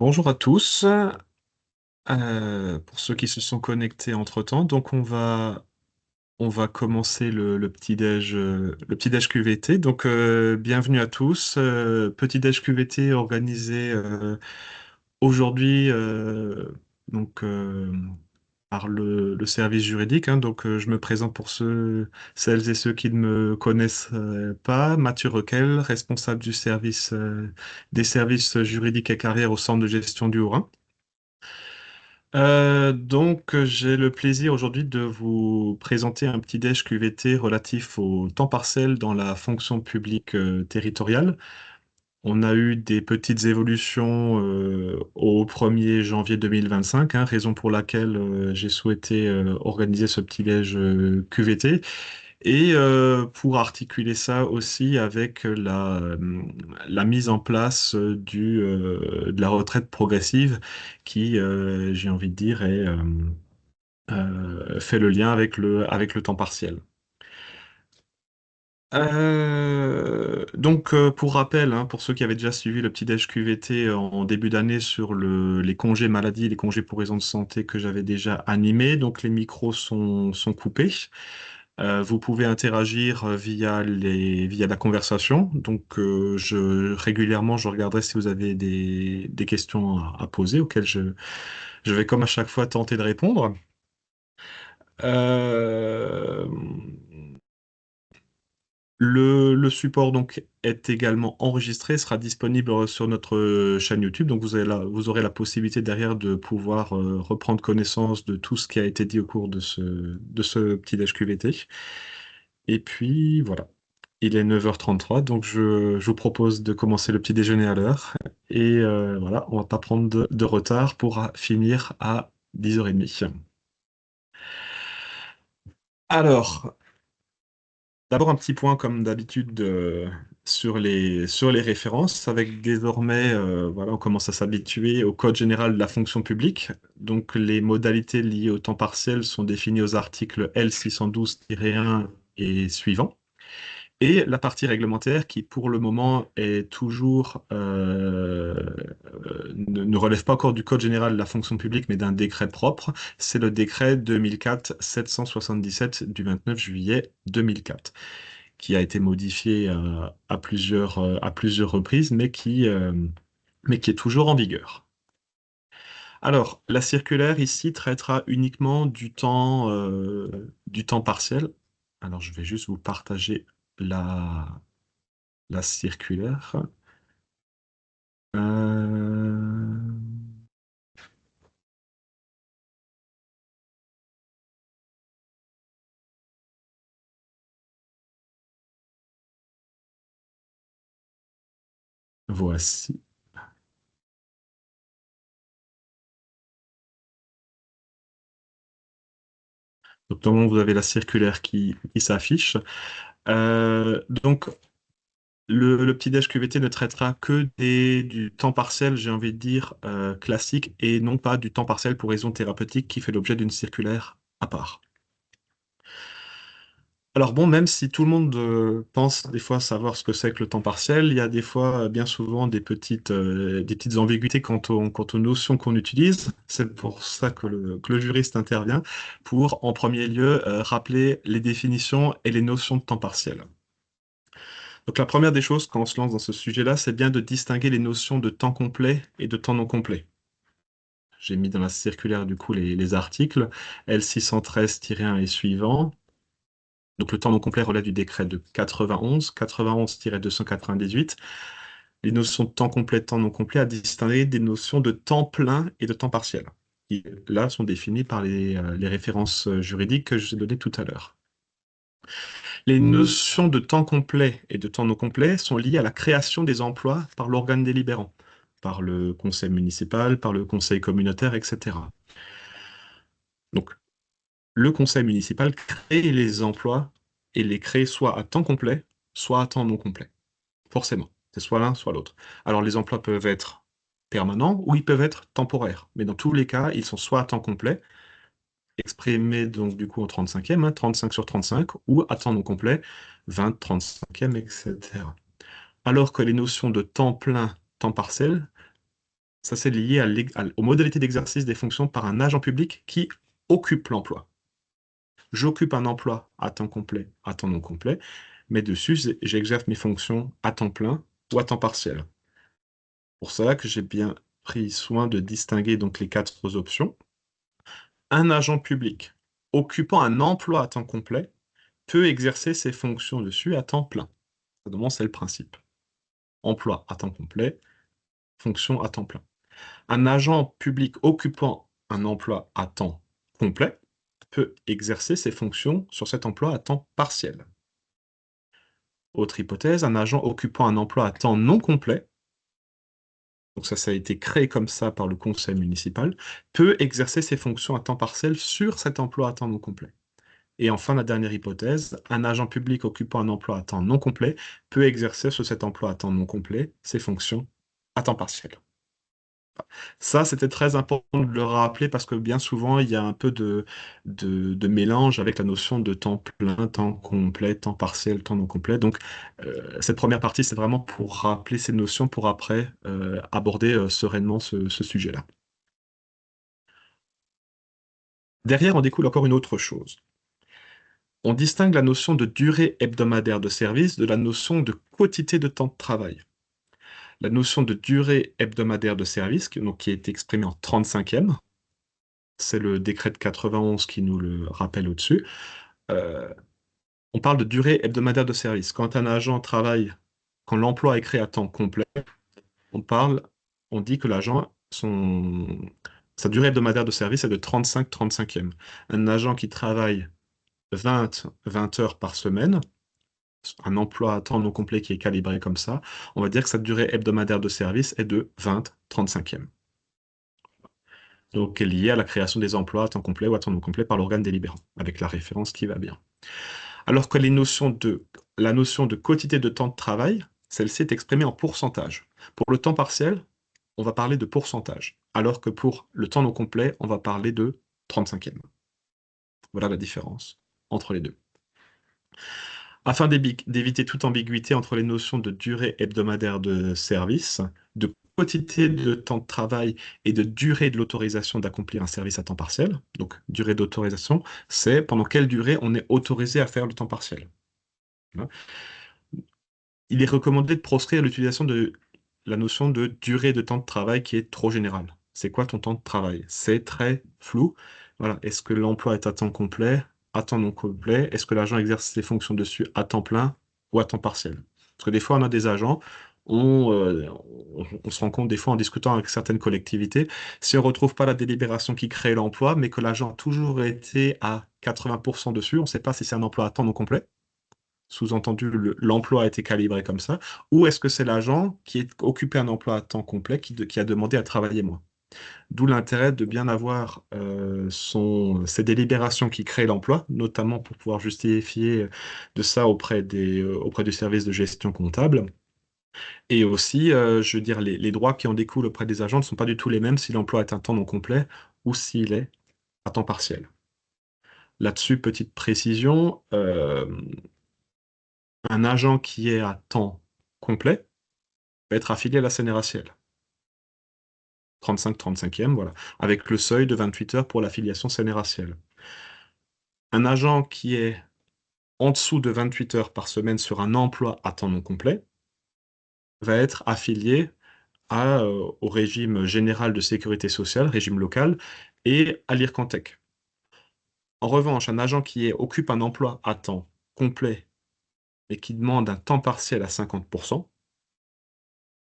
Bonjour à tous. Pour ceux qui se sont connectés entre-temps, donc on va commencer le petit déj QVT. Donc bienvenue à tous. Petit déj QVT organisé aujourd'hui donc par le service juridique, hein. Donc je me présente pour celles et ceux qui ne me connaissent pas. Mathieu Requel, responsable du service des services juridiques et carrières au Centre de gestion du Haut-Rhin. J'ai le plaisir aujourd'hui de vous présenter un petit déj QVT relatif au temps partiel dans la fonction publique territoriale. On a eu des petites évolutions au 1er janvier 2025, hein, raison pour laquelle j'ai souhaité organiser ce petit déj QVT. Et pour articuler ça aussi avec la mise en place de la retraite progressive qui, j'ai envie de dire, fait le lien avec le temps partiel. Pour rappel, hein, pour ceux qui avaient déjà suivi le petit déj QVT en début d'année sur les congés maladie, les congés pour raison de santé que j'avais déjà animés, donc les micros sont coupés. Vous pouvez interagir via la conversation. Donc, régulièrement, je regarderai si vous avez des questions à poser auxquelles je vais, comme à chaque fois, tenter de répondre. Euh, le support donc est également enregistré, sera disponible sur notre chaîne YouTube. Donc, vous aurez la possibilité derrière de pouvoir reprendre connaissance de tout ce qui a été dit au cours de ce petit déj QVT. Et puis, voilà. Il est 9h33, donc je vous propose de commencer le petit déjeuner à l'heure. Et voilà, on va pas prendre de retard pour finir à 10h30. Alors, d'abord un petit point comme d'habitude sur les références, avec désormais, voilà, on commence à s'habituer au Code général de la fonction publique. Donc les modalités liées au temps partiel sont définies aux articles L612-1 et suivants. Et la partie réglementaire qui, pour le moment, est toujours, ne relève pas encore du Code général de la fonction publique, mais d'un décret propre, c'est le décret 2004-777 du 29 juillet 2004, qui a été modifié à plusieurs reprises, mais qui est toujours en vigueur. Alors, la circulaire ici traitera uniquement du temps partiel. Alors, je vais juste vous partager la circulaire. Euh, Voici. Donc, normalement, vous avez la circulaire qui s'affiche. Donc, le petit déj QVT ne traitera que du temps partiel, j'ai envie de dire, classique, et non pas du temps partiel pour raison thérapeutique qui fait l'objet d'une circulaire à part. Alors bon, même si tout le monde pense des fois savoir ce que c'est que le temps partiel, il y a des fois, bien souvent, des petites ambiguïtés quant aux notions qu'on utilise. C'est pour ça que le juriste intervient pour, en premier lieu, rappeler les définitions et les notions de temps partiel. Donc la première des choses quand on se lance dans ce sujet-là, c'est bien de distinguer les notions de temps complet et de temps non complet. J'ai mis dans la circulaire du coup les articles L613-1 et suivants. Donc le temps non complet relève du décret de 91, 91-298. Les notions de temps complet, de temps non complet, à distinguer des notions de temps plein et de temps partiel, qui là sont définies par les références juridiques que je vous ai données tout à l'heure. Les notions de temps complet et de temps non complet sont liées à la création des emplois par l'organe délibérant, par le conseil municipal, par le conseil communautaire, etc. Donc, le conseil municipal crée les emplois et les crée soit à temps complet, soit à temps non complet. Forcément. C'est soit l'un, soit l'autre. Alors, les emplois peuvent être permanents ou ils peuvent être temporaires. Mais dans tous les cas, ils sont soit à temps complet, exprimés donc du coup en 35e, hein, 35 sur 35, ou à temps non complet, 20, 35e, etc. Alors que les notions de temps plein, temps partiel Ça, c'est lié aux modalités d'exercice des fonctions par un agent public qui occupe l'emploi. J'occupe un emploi à temps complet, à temps non complet, mais dessus, j'exerce mes fonctions à temps plein ou à temps partiel. Pour cela que j'ai bien pris soin de distinguer donc les quatre options. Un agent public occupant un emploi à temps complet peut exercer ses fonctions dessus à temps plein. Vraiment, c'est le principe. Emploi à temps complet, fonction à temps plein. Un agent public occupant un emploi à temps complet peut exercer ses fonctions sur cet emploi à temps partiel. Autre hypothèse, un agent occupant un emploi à temps non complet, donc ça a été créé comme ça par le conseil municipal, peut exercer ses fonctions à temps partiel sur cet emploi à temps non complet. Et enfin, la dernière hypothèse, un agent public occupant un emploi à temps non complet peut exercer sur cet emploi à temps non complet ses fonctions à temps partiel. Ça, c'était très important de le rappeler parce que bien souvent, il y a un peu de mélange avec la notion de temps plein, temps complet, temps partiel, temps non complet. Donc, cette première partie, c'est vraiment pour rappeler ces notions pour après aborder sereinement ce sujet-là. Derrière, on découle encore une autre chose. On distingue la notion de durée hebdomadaire de service de la notion de quotité de temps de travail. La notion de durée hebdomadaire de service, qui est exprimée en 35e, c'est le décret de 91 qui nous le rappelle au-dessus. Euh, on parle de durée hebdomadaire de service. Quand un agent travaille, quand l'emploi est créé à temps complet, on parle, on dit que sa durée hebdomadaire de service est de 35/35e. Un agent qui travaille 20 heures par semaine, un emploi à temps non complet qui est calibré comme ça, on va dire que sa durée hebdomadaire de service est de 20/35e. Donc, est liée à la création des emplois à temps complet ou à temps non complet par l'organe délibérant, avec la référence qui va bien. Alors que la notion de quotité de temps de travail, celle-ci est exprimée en pourcentage. Pour le temps partiel, on va parler de pourcentage, alors que pour le temps non complet, on va parler de 35e. Voilà la différence entre les deux. Afin d'éviter toute ambiguïté entre les notions de durée hebdomadaire de service, de quantité de temps de travail et de durée de l'autorisation d'accomplir un service à temps partiel, donc durée d'autorisation, c'est pendant quelle durée on est autorisé à faire le temps partiel. Hein. Il est recommandé de proscrire l'utilisation de la notion de durée de temps de travail qui est trop générale. C'est quoi ton temps de travail? C'est très flou. Voilà. Est-ce que l'emploi est à temps complet, à temps non complet? Est-ce que l'agent exerce ses fonctions dessus à temps plein ou à temps partiel? Parce que des fois, on a des agents, on se rend compte des fois en discutant avec certaines collectivités, si on ne retrouve pas la délibération qui crée l'emploi, mais que l'agent a toujours été à 80% dessus, on ne sait pas si c'est un emploi à temps non complet. Sous-entendu, l'emploi a été calibré comme ça, ou est-ce que c'est l'agent qui est occupé un emploi à temps complet qui a demandé à travailler moins? D'où l'intérêt de bien avoir ces délibérations qui créent l'emploi, notamment pour pouvoir justifier de ça auprès du service de gestion comptable. Et aussi, je veux dire, les droits qui en découlent auprès des agents ne sont pas du tout les mêmes si l'emploi est un temps non complet ou s'il est à temps partiel. Là-dessus, petite précision, un agent qui est à temps complet va être affilié à la CNRACL. 35/35e, voilà, avec le seuil de 28 heures pour l'affiliation CNRACL. Un agent qui est en dessous de 28 heures par semaine sur un emploi à temps non complet va être affilié au régime général de sécurité sociale, régime local, et à l'IRCANTEC. En revanche, un agent qui occupe un emploi à temps complet et qui demande un temps partiel à 50%,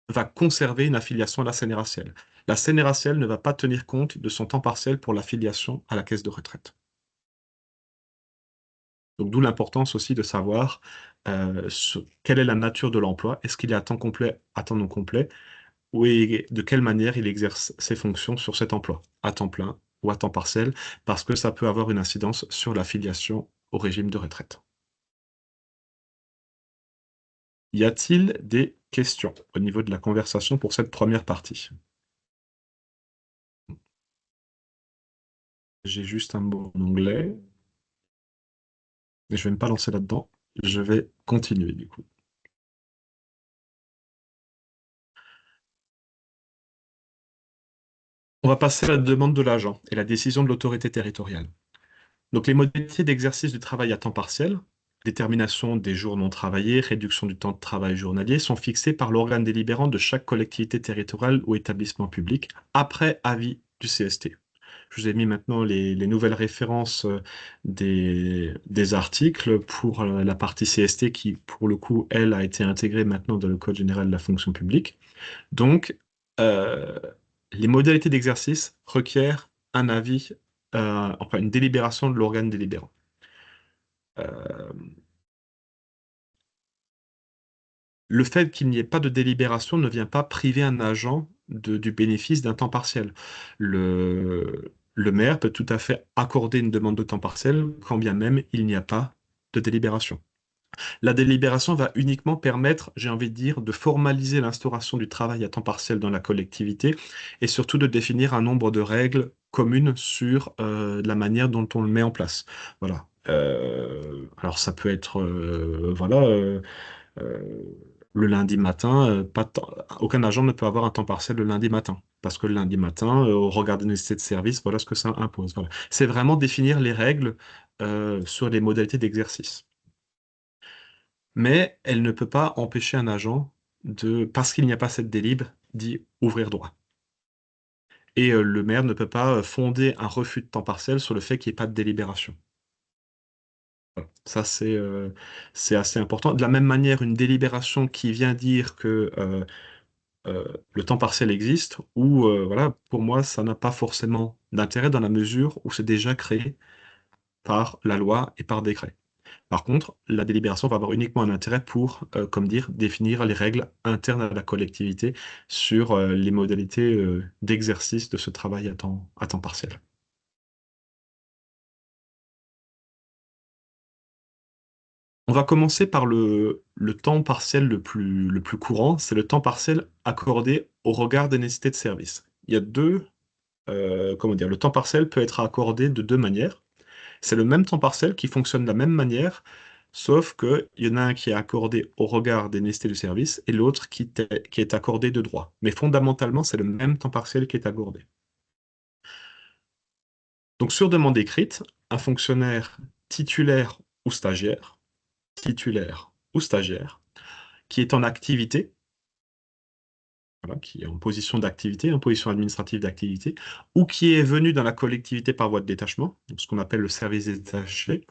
va conserver une affiliation à la CNRACL. La CNRACL ne va pas tenir compte de son temps partiel pour l'affiliation à la caisse de retraite. Donc d'où l'importance aussi de savoir quelle est la nature de l'emploi. Est-ce qu'il est à temps complet, à temps non complet, ou de quelle manière il exerce ses fonctions sur cet emploi, à temps plein ou à temps partiel, parce que ça peut avoir une incidence sur l'affiliation au régime de retraite. Y a-t-il des questions au niveau de la conversation pour cette première partie? J'ai juste un mot en anglais, mais je vais ne pas lancer là-dedans. Je vais continuer du coup. On va passer à la demande de l'agent et la décision de l'autorité territoriale. Donc, les modalités d'exercice du travail à temps partiel, détermination des jours non travaillés, réduction du temps de travail journalier, sont fixées par l'organe délibérant de chaque collectivité territoriale ou établissement public, après avis du CST. Je vous ai mis maintenant les nouvelles références des articles pour la partie CST qui, pour le coup, elle, a été intégrée maintenant dans le Code général de la fonction publique. Donc, euh, les modalités d'exercice requièrent un avis, enfin une délibération de l'organe délibérant. Euh, le fait qu'il n'y ait pas de délibération ne vient pas priver un agent du bénéfice d'un temps partiel. Le maire peut tout à fait accorder une demande de temps partiel quand bien même il n'y a pas de délibération. La délibération va uniquement permettre, j'ai envie de dire, de formaliser l'instauration du travail à temps partiel dans la collectivité et surtout de définir un nombre de règles communes sur la manière dont on le met en place. Voilà. Alors ça peut être, voilà, euh, le lundi matin, aucun agent ne peut avoir un temps partiel le lundi matin. Parce que le lundi matin, au regard des nécessités de service, voilà ce que ça impose. Voilà. C'est vraiment définir les règles sur les modalités d'exercice, mais elle ne peut pas empêcher un agent parce qu'il n'y a pas cette délib, d'y ouvrir droit. Et le maire ne peut pas fonder un refus de temps partiel sur le fait qu'il n'y ait pas de délibération. Voilà. Ça, c'est assez important. De la même manière, une délibération qui vient dire que le temps partiel existe, ou voilà, pour moi, ça n'a pas forcément d'intérêt dans la mesure où c'est déjà créé par la loi et par décret. Par contre, la délibération va avoir uniquement un intérêt pour, comme dire, définir les règles internes à la collectivité sur les modalités d'exercice de ce travail à temps partiel. On va commencer par le temps partiel le plus courant, c'est le temps partiel accordé au regard des nécessités de service. Il y a comment dire, le temps partiel peut être accordé de deux manières. C'est le même temps partiel qui fonctionne de la même manière, sauf qu'il y en a un qui est accordé au regard des nécessités du service et l'autre qui est accordé de droit. Mais fondamentalement, c'est le même temps partiel qui est accordé. Donc, sur demande écrite, un fonctionnaire titulaire ou stagiaire, titulaire ou stagiaire, qui est en activité, voilà, qui est en position d'activité, en position administrative d'activité, ou qui est venu dans la collectivité par voie de détachement, donc ce qu'on appelle le service détaché.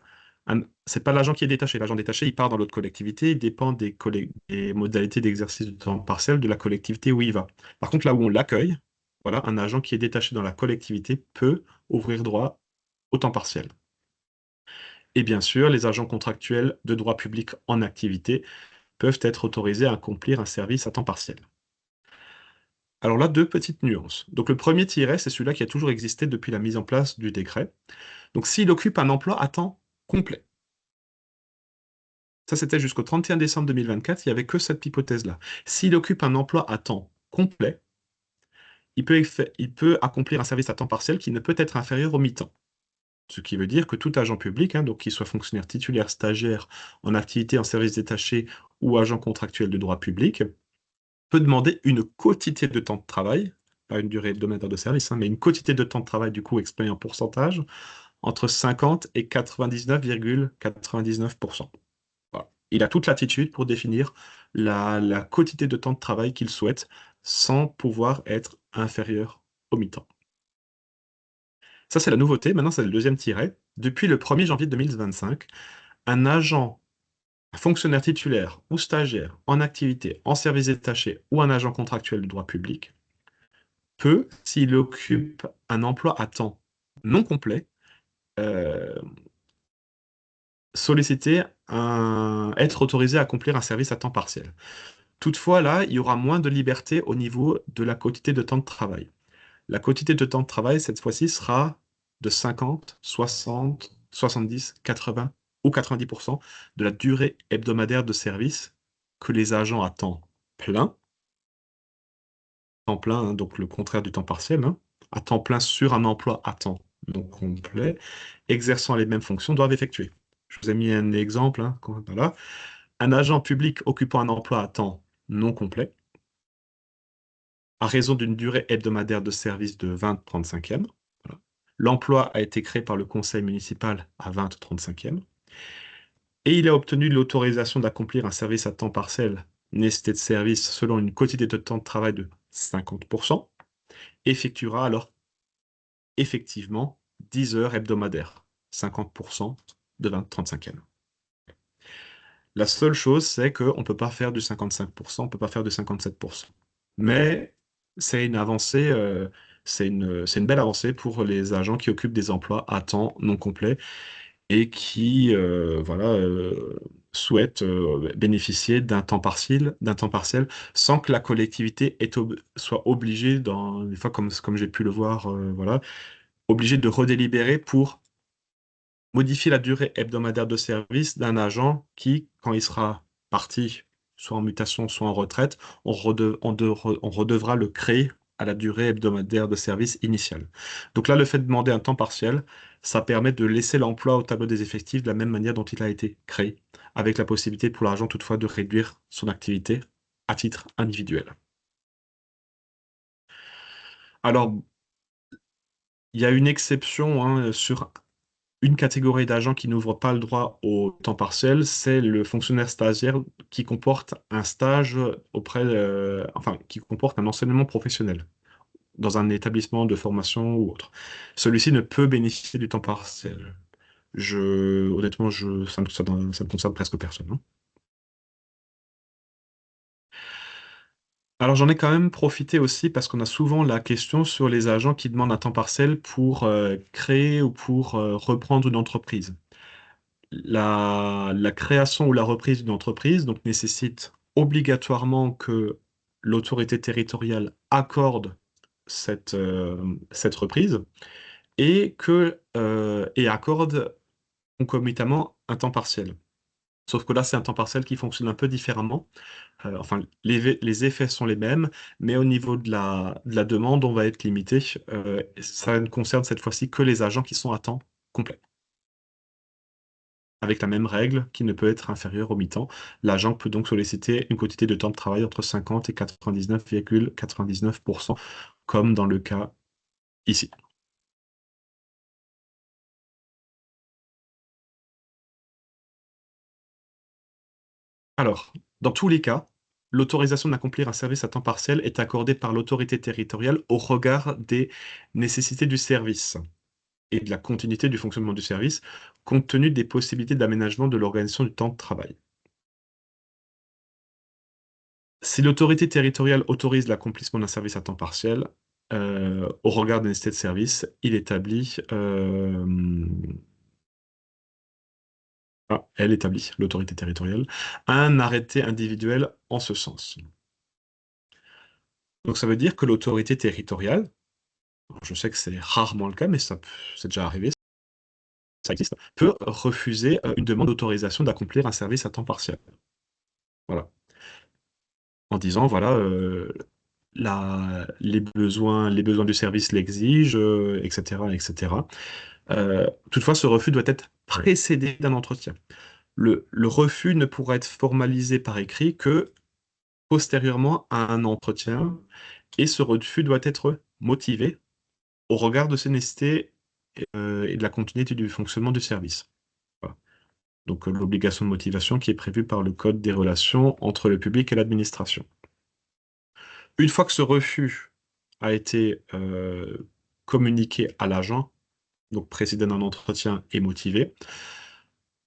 C'est pas l'agent qui est détaché. L'agent détaché, il part dans l'autre collectivité, il dépend des modalités d'exercice du temps partiel de la collectivité où il va. Par contre, là où on l'accueille, voilà, un agent qui est détaché dans la collectivité peut ouvrir droit au temps partiel. Et bien sûr, les agents contractuels de droit public en activité peuvent être autorisés à accomplir un service à temps partiel. Alors là, deux petites nuances. Donc le premier tiret, c'est celui-là qui a toujours existé depuis la mise en place du décret. Donc s'il occupe un emploi à temps complet, ça c'était jusqu'au 31 décembre 2024, il n'y avait que cette hypothèse-là. S'il occupe un emploi à temps complet, il peut accomplir un service à temps partiel qui ne peut être inférieur au mi-temps. Ce qui veut dire que tout agent public, hein, donc qu'il soit fonctionnaire titulaire, stagiaire, en activité, en service détaché ou agent contractuel de droit public, peut demander une quotité de temps de travail, pas une durée hebdomadaire de service, hein, mais une quotité de temps de travail du coup exprimée en pourcentage, entre 50 et 99,99%. Voilà. Il a toute latitude pour définir la quantité de temps de travail qu'il souhaite sans pouvoir être inférieur au mi-temps. Ça, c'est la nouveauté. Maintenant, c'est le deuxième tiret. Depuis le 1er janvier 2025, un agent, un fonctionnaire titulaire ou stagiaire en activité, en service détaché ou un agent contractuel de droit public peut, s'il occupe un emploi à temps non complet, euh, être autorisé à accomplir un service à temps partiel. Toutefois, là, il y aura moins de liberté au niveau de la quantité de temps de travail. La quantité de temps de travail, cette fois-ci, sera de 50, 60, 70, 80 ou 90% de la durée hebdomadaire de service que les agents à temps plein, hein, donc le contraire du temps partiel, hein, à temps plein sur un emploi à temps non complet, exerçant les mêmes fonctions, doivent effectuer. Je vous ai mis un exemple, hein, voilà. Un agent public occupant un emploi à temps non complet à raison d'une durée hebdomadaire de service de 20/35e. Voilà. L'emploi a été créé par le conseil municipal à 20/35e. Et il a obtenu l'autorisation d'accomplir un service à temps partiel, nécessité de service selon une quantité de temps de travail de 50%, effectuera alors effectivement 10 heures hebdomadaires, 50% de 20/35e. La seule chose, c'est qu'on ne peut pas faire du 55%, on ne peut pas faire du 57%. Mais c'est une avancée, c'est une belle avancée pour les agents qui occupent des emplois à temps non complet et qui voilà, souhaitent bénéficier d'un temps partiel sans que la collectivité soit obligée, des fois comme j'ai pu le voir, voilà, obligée de redélibérer pour modifier la durée hebdomadaire de service d'un agent qui, quand il sera parti, soit en mutation, soit en retraite, on redevra le créer à la durée hebdomadaire de service initiale. Donc là, le fait de demander un temps partiel, ça permet de laisser l'emploi au tableau des effectifs de la même manière dont il a été créé, avec la possibilité pour l'agent toutefois de réduire son activité à titre individuel. Alors, il y a une exception hein, sur une catégorie d'agents qui n'ouvre pas le droit au temps partiel, c'est le fonctionnaire stagiaire qui comporte un stage enfin, qui comporte un enseignement professionnel dans un établissement de formation ou autre. Celui-ci ne peut bénéficier du temps partiel. Honnêtement, ça ne concerne presque personne, hein. Alors j'en ai quand même profité aussi parce qu'on a souvent la question sur les agents qui demandent un temps partiel pour créer ou pour reprendre une entreprise. La création ou la reprise d'une entreprise donc, nécessite obligatoirement que l'autorité territoriale accorde cette reprise et accorde concomitamment un temps partiel. Sauf que là, c'est un temps partiel qui fonctionne un peu différemment. Enfin, les effets sont les mêmes, mais au niveau de la demande, on va être limité. Ça ne concerne cette fois-ci que les agents qui sont à temps complet, avec la même règle qui ne peut être inférieure au mi-temps. L'agent peut donc solliciter une quantité de temps de travail entre 50 et 99,99%, comme dans le cas ici. Alors, dans tous les cas, l'autorisation d'accomplir un service à temps partiel est accordée par l'autorité territoriale au regard des nécessités du service et de la continuité du fonctionnement du service, compte tenu des possibilités d'aménagement de l'organisation du temps de travail. Si l'autorité territoriale autorise l'accomplissement d'un service à temps partiel, au regard des nécessités de service, elle établit, l'autorité territoriale, un arrêté individuel en ce sens. Donc ça veut dire que l'autorité territoriale, je sais que c'est rarement le cas, mais c'est déjà arrivé, ça existe, peut refuser une demande d'autorisation d'accomplir un service à temps partiel. Voilà. En disant, voilà, les besoins du service l'exigent, etc., etc. Toutefois, ce refus doit être précédé d'un entretien. Le refus ne pourra être formalisé par écrit que postérieurement à un entretien, et ce refus doit être motivé au regard de ses nécessités et de la continuité du fonctionnement du service. Voilà. Donc, l'obligation de motivation qui est prévue par le Code des relations entre le public et l'administration. Une fois que ce refus a été communiqué à l'agent, donc précédé d'un entretien et motivé,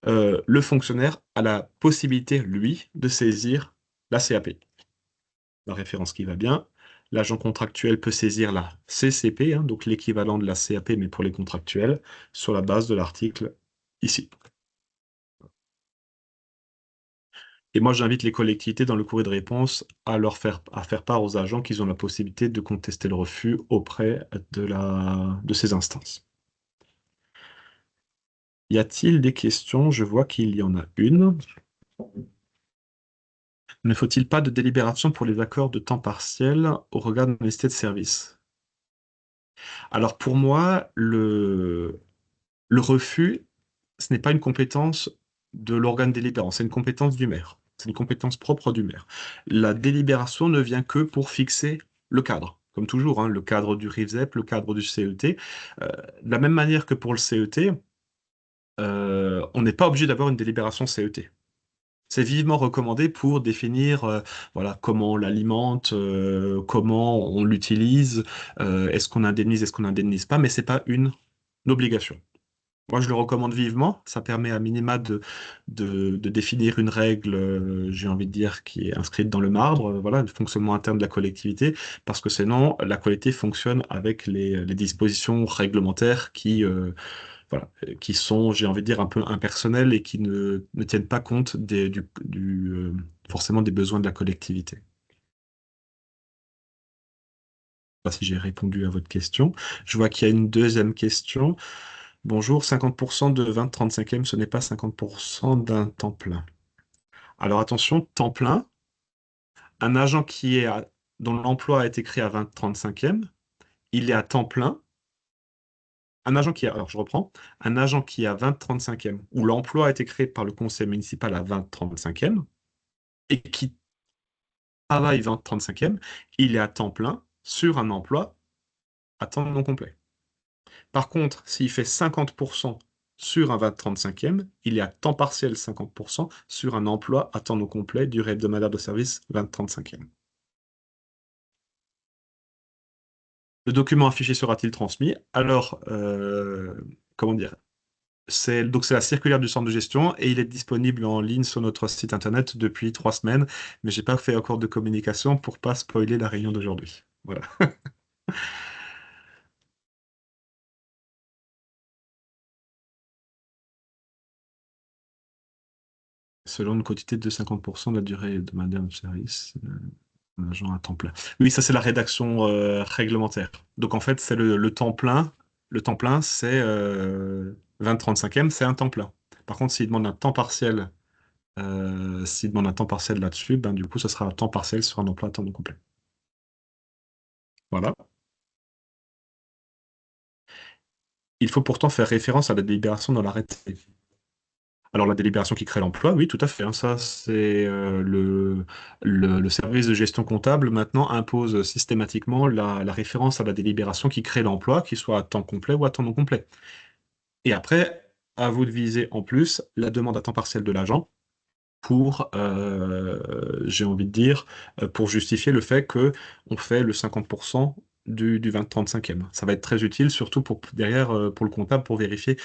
le fonctionnaire a la possibilité, lui, de saisir la CAP, la référence qui va bien. L'agent contractuel peut saisir la CCP, hein, donc l'équivalent de la CAP, mais pour les contractuels, sur la base de l'article ici. Et moi, j'invite les collectivités dans le courrier de réponse à faire part aux agents qu'ils ont la possibilité de contester le refus auprès de ces instances. Y a-t-il des questions? Je vois qu'il y en a une. Ne faut-il pas de délibération pour les accords de temps partiel au regard de nécessité de service? Alors pour moi, le refus, ce n'est pas une compétence de l'organe délibérant, c'est une compétence du maire. C'est une compétence propre du maire. La délibération ne vient que pour fixer le cadre. Comme toujours, hein, le cadre du RIVZEP, le cadre du CET. De la même manière que pour le CET, on n'est pas obligé d'avoir une délibération CET. C'est vivement recommandé pour définir voilà, comment on l'alimente, comment on l'utilise, est-ce qu'on indemnise, est-ce qu'on n'indemnise pas, mais c'est pas une obligation. Moi, je le recommande vivement. Ça permet à minima de définir une règle, j'ai envie de dire, qui est inscrite dans le marbre, voilà, le fonctionnement interne de la collectivité, parce que sinon, la collectivité fonctionne avec les dispositions réglementaires voilà, qui sont, j'ai envie de dire, un peu impersonnelles et qui ne tiennent pas compte forcément des besoins de la collectivité. Je sais pas si j'ai répondu à votre question. Je vois qu'il y a une deuxième question. Bonjour, 50% de 20-35e, ce n'est pas 50% d'un temps plein. Alors attention, temps plein, un agent dont l'emploi a été créé à 20-35e, il est à temps plein. Alors je reprends, un agent qui est à 20-35e, où l'emploi a été créé par le conseil municipal à 20-35e, et qui travaille 20-35e, il est à temps plein sur un emploi à temps non complet. Par contre, s'il fait 50% sur un 20-35e, il est à temps partiel 50% sur un emploi à temps non complet, durée hebdomadaire de service 20-35e. Le document affiché sera-t-il transmis? Alors, comment dire? C'est la circulaire du centre de gestion et il est disponible en ligne sur notre site internet depuis 3 semaines, mais j'ai pas fait encore de communication pour pas spoiler la réunion d'aujourd'hui. Voilà. Selon une quotité de 50% de la durée hebdomadaire de service, un agent à temps plein. Oui, ça c'est la rédaction réglementaire. Donc en fait, c'est le temps plein. Le temps plein, c'est 20-35e, c'est un temps plein. Par contre, s'il demande un temps partiel, s'il demande un temps partiel là-dessus, ben du coup, ce sera un temps partiel sur un emploi à temps non complet. Voilà. Il faut pourtant faire référence à la délibération dans l'arrêté. Alors la délibération qui crée l'emploi, oui, tout à fait, hein, ça, c'est le service de gestion comptable maintenant impose systématiquement la référence à la délibération qui crée l'emploi, qu'il soit à temps complet ou à temps non complet. Et après, à vous de viser en plus la demande à temps partiel de l'agent pour, j'ai envie de dire, pour justifier le fait que on fait le 50% du 20-35e. Ça va être très utile, surtout pour derrière, pour le comptable, pour vérifier.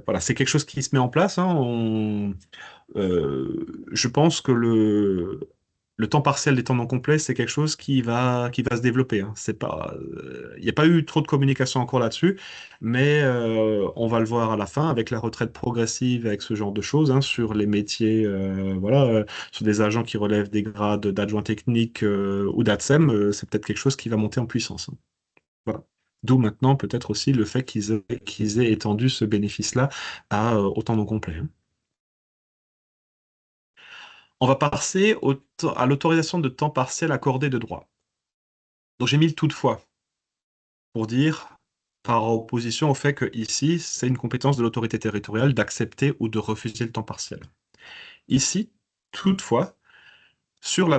Voilà, c'est quelque chose qui se met en place, hein. Je pense que le temps partiel des temps non complets, c'est quelque chose qui va se développer, hein. C'est pas, il n'y a pas eu trop de communication encore là-dessus, mais on va le voir à la fin avec la retraite progressive, avec ce genre de choses, hein, sur les métiers, voilà, sur des agents qui relèvent des grades d'adjoint technique ou d'ATSEM, c'est peut-être quelque chose qui va monter en puissance, hein. Voilà. D'où maintenant peut-être aussi le fait qu'ils aient étendu ce bénéfice-là à autant non complet, hein. On va passer à l'autorisation de temps partiel accordée de droit. Donc j'ai mis le toutefois pour dire, par opposition au fait que ici, c'est une compétence de l'autorité territoriale d'accepter ou de refuser le temps partiel. Ici, toutefois, sur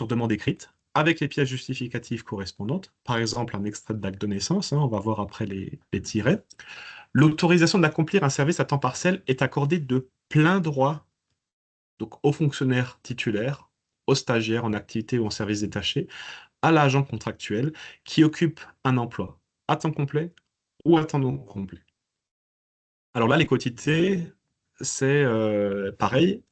demande écrite, avec les pièces justificatives correspondantes, par exemple un extrait d'acte de naissance, hein, on va voir après les tirets, l'autorisation d'accomplir un service à temps partiel est accordée de plein droit, donc aux fonctionnaires titulaires, aux stagiaires en activité ou en service détaché, à l'agent contractuel qui occupe un emploi à temps complet ou à temps non complet. Alors là, les quotités, c'est pareil.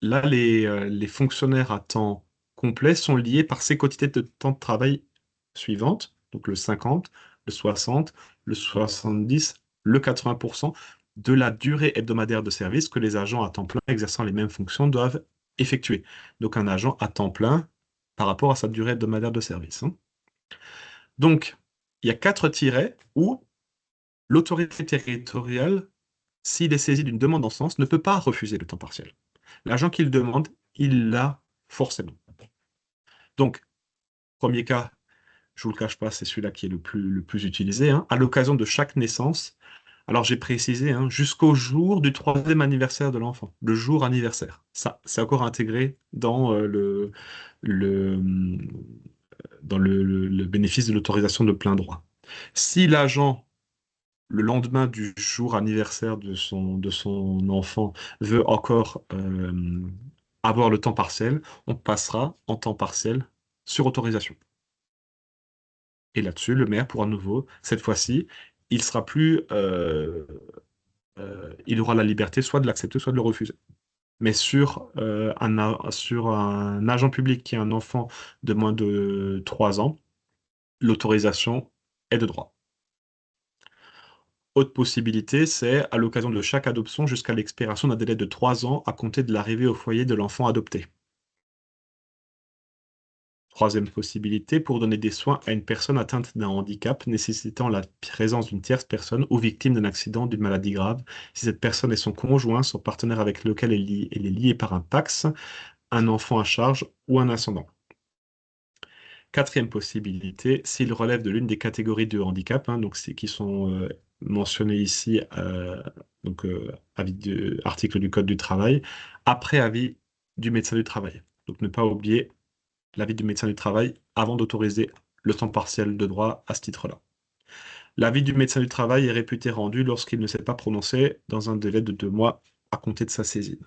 Là, les fonctionnaires à temps complet sont liés par ces quotités de temps de travail suivantes, donc le 50, le 60, le 70, le 80% de la durée hebdomadaire de service que les agents à temps plein exerçant les mêmes fonctions doivent effectuer. Donc un agent à temps plein par rapport à sa durée hebdomadaire de service, hein. Donc, il y a 4 tirets où l'autorité territoriale, s'il est saisi d'une demande en ce sens, ne peut pas refuser le temps partiel. L'agent qui le demande, il l'a forcément. Donc, premier cas, je ne vous le cache pas, c'est celui-là qui est le plus utilisé, hein. À l'occasion de chaque naissance, alors j'ai précisé, hein, jusqu'au jour du 3e anniversaire de l'enfant, le jour anniversaire. Ça, c'est encore intégré dans le, dans le bénéfice de l'autorisation de plein droit. Si l'agent, le lendemain du jour anniversaire de son enfant, veut encore avoir le temps partiel, on passera en temps partiel sur autorisation. Et là-dessus, le maire pourra à nouveau, cette fois-ci, il sera plus, il aura la liberté soit de l'accepter, soit de le refuser. Mais sur un agent public qui a un enfant de moins de 3 ans, l'autorisation est de droit. Autre possibilité, c'est à l'occasion de chaque adoption jusqu'à l'expiration d'un délai de 3 ans à compter de l'arrivée au foyer de l'enfant adopté. Troisième possibilité, pour donner des soins à une personne atteinte d'un handicap nécessitant la présence d'une tierce personne ou victime d'un accident, d'une maladie grave, si cette personne est son conjoint, son partenaire avec lequel elle est liée par un PACS, un enfant à charge ou un ascendant. Quatrième possibilité, s'il relève de l'une des catégories de handicap, hein, donc qui sont mentionnées ici, article du Code du travail, après avis du médecin du travail. Donc ne pas oublier l'avis du médecin du travail avant d'autoriser le temps partiel de droit à ce titre-là. L'avis du médecin du travail est réputé rendu lorsqu'il ne s'est pas prononcé dans un délai de 2 mois à compter de sa saisine.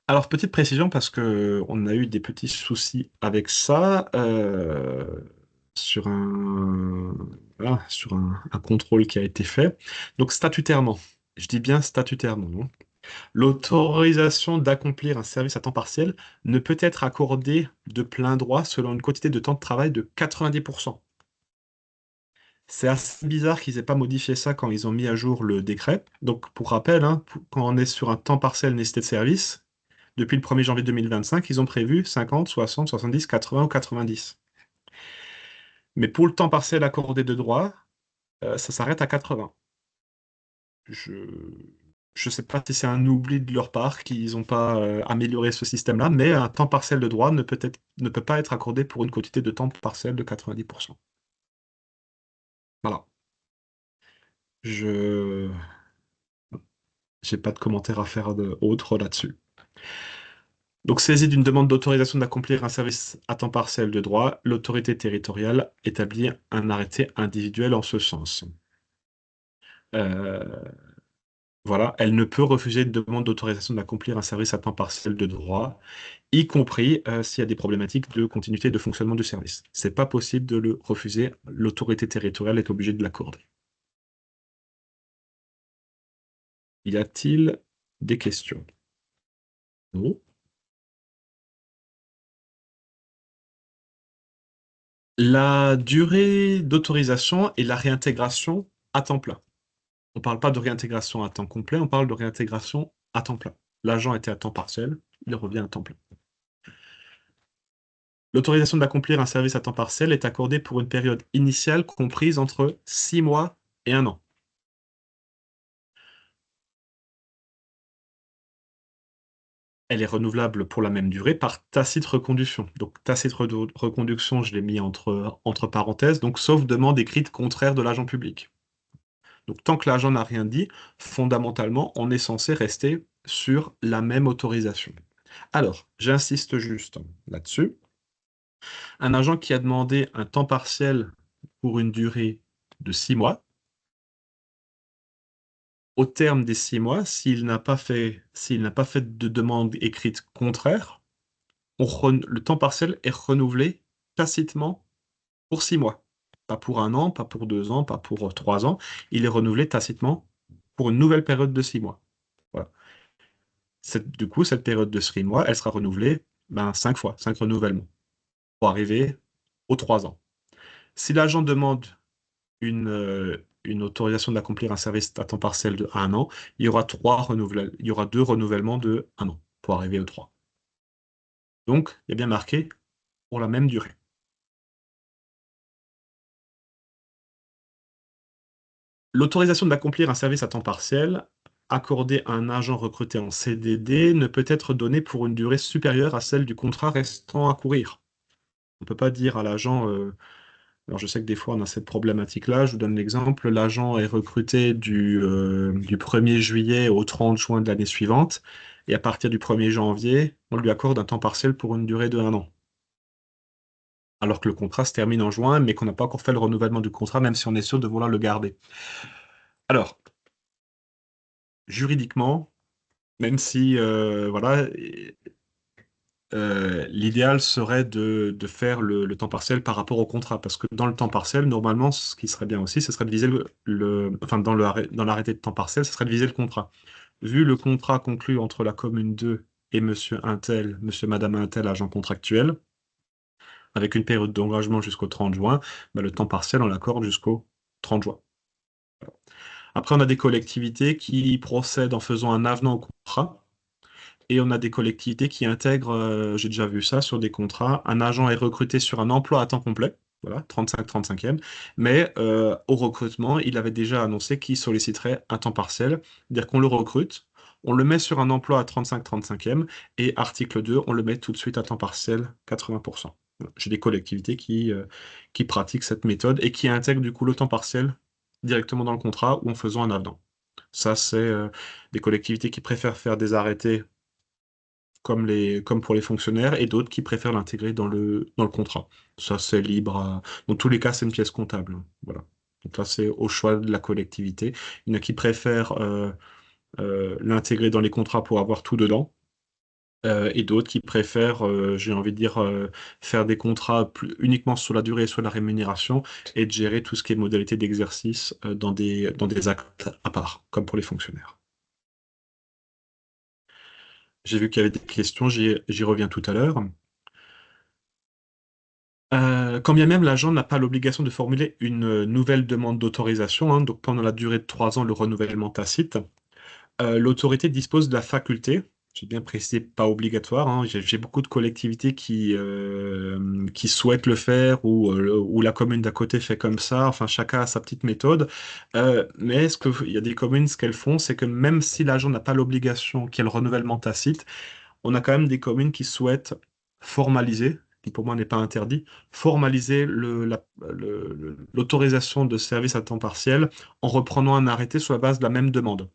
Alors, petite précision, parce que on a eu des petits soucis avec ça, sur un contrôle qui a été fait. Donc, statutairement, je dis bien statutairement, hein, l'autorisation d'accomplir un service à temps partiel ne peut être accordée de plein droit selon une quantité de temps de travail de 90%. C'est assez bizarre qu'ils aient pas modifié ça quand ils ont mis à jour le décret. Donc, pour rappel, hein, quand on est sur un temps partiel nécessité de service, depuis le 1er janvier 2025, ils ont prévu 50, 60, 70, 80 ou 90. Mais pour le temps partiel accordé de droit, ça s'arrête à 80. Je ne sais pas si c'est un oubli de leur part qu'ils n'ont pas amélioré ce système-là, mais un temps partiel de droit ne peut pas être accordé pour une quantité de temps partiel de 90%. Voilà. Je n'ai pas de commentaire à faire autre là-dessus. Donc, saisie d'une demande d'autorisation d'accomplir un service à temps partiel de droit, l'autorité territoriale établit un arrêté individuel en ce sens. Euh, voilà, elle ne peut refuser une demande d'autorisation d'accomplir un service à temps partiel de droit, y compris s'il y a des problématiques de continuité de fonctionnement du service. C'est pas possible de le refuser, l'autorité territoriale est obligée de l'accorder. Y a-t-il des questions? Non. La durée d'autorisation et la réintégration à temps plein. On ne parle pas de réintégration à temps complet, on parle de réintégration à temps plein. L'agent était à temps partiel, il revient à temps plein. L'autorisation d'accomplir un service à temps partiel est accordée pour une période initiale comprise entre 6 mois et 1 an. Elle est renouvelable pour la même durée par tacite reconduction. Donc tacite reconduction, je l'ai mis entre parenthèses, donc sauf demande écrite contraire de l'agent public. Donc tant que l'agent n'a rien dit, fondamentalement, on est censé rester sur la même autorisation. Alors, j'insiste juste là-dessus. Un agent qui a demandé un temps partiel pour une durée de 6 mois, au terme des 6 mois, s'il n'a pas fait de demande écrite contraire, le temps partiel est renouvelé tacitement pour 6 mois. Pas pour 1 an, pas pour 2 ans, pas pour 3 ans. Il est renouvelé tacitement pour une nouvelle période de 6 mois. Voilà. Du coup, cette période de 6 mois, elle sera renouvelée 5 fois, 5 renouvellements, pour arriver aux 3 ans. Si l'agent demande une autorisation d'accomplir un service à temps partiel de 1 an, il y aura 2 renouvellements de 1 an pour arriver aux 3. Donc, il y a bien marqué pour la même durée. L'autorisation d'accomplir un service à temps partiel accordée à un agent recruté en CDD ne peut être donnée pour une durée supérieure à celle du contrat restant à courir. On ne peut pas dire à l'agent Alors, je sais que des fois, on a cette problématique-là. Je vous donne l'exemple. L'agent est recruté du 1er juillet au 30 juin de l'année suivante. Et à partir du 1er janvier, on lui accorde un temps partiel pour une durée de 1 an. Alors que le contrat se termine en juin, mais qu'on n'a pas encore fait le renouvellement du contrat, même si on est sûr de vouloir le garder. Alors, juridiquement, même si voilà, l'idéal serait de faire le temps partiel par rapport au contrat, parce que dans le temps partiel, normalement, ce qui serait bien aussi, ce serait de viser enfin dans l'arrêté de temps partiel, ce serait de viser le contrat. Vu le contrat conclu entre la commune 2 et Monsieur Untel, Monsieur Madame Untel, agent contractuel, avec une période d'engagement jusqu'au 30 juin, bah, le temps partiel, on l'accorde jusqu'au 30 juin. Après, on a des collectivités qui procèdent en faisant un avenant au contrat. Et on a des collectivités qui intègrent, j'ai déjà vu ça sur des contrats, un agent est recruté sur un emploi à temps complet, voilà, 35-35e, mais au recrutement, il avait déjà annoncé qu'il solliciterait un temps partiel, c'est-à-dire qu'on le recrute, on le met sur un emploi à 35-35e, et article 2, on le met tout de suite à temps partiel, 80%. Voilà. J'ai des collectivités qui pratiquent cette méthode et qui intègrent du coup le temps partiel directement dans le contrat ou en faisant un avenant. Ça, c'est des collectivités qui préfèrent faire des arrêtés comme pour les fonctionnaires, et d'autres qui préfèrent l'intégrer dans le contrat. Ça, c'est libre. Dans tous les cas, c'est une pièce comptable, hein. Voilà. Donc là, c'est au choix de la collectivité. Il y en a qui préfèrent l'intégrer dans les contrats pour avoir tout dedans, et d'autres qui préfèrent, j'ai envie de dire, faire des contrats uniquement sur la durée et sur la rémunération, et de gérer tout ce qui est modalité d'exercice dans des actes à part, comme pour les fonctionnaires. J'ai vu qu'il y avait des questions, j'y reviens tout à l'heure. Quand bien même l'agent n'a pas l'obligation de formuler une nouvelle demande d'autorisation, hein, donc pendant la durée de 3 ans, le renouvellement tacite, l'autorité dispose de la faculté, j'ai bien précisé, pas obligatoire, hein, j'ai beaucoup de collectivités qui souhaitent le faire, ou la commune d'à côté fait comme ça, enfin chacun a sa petite méthode. Mais il y a des communes, ce qu'elles font, c'est que même si l'agent n'a pas l'obligation qu'il y ait le renouvellement tacite, on a quand même des communes qui souhaitent formaliser, qui pour moi n'est pas interdit, formaliser l'autorisation de service à temps partiel en reprenant un arrêté sur la base de la même demande.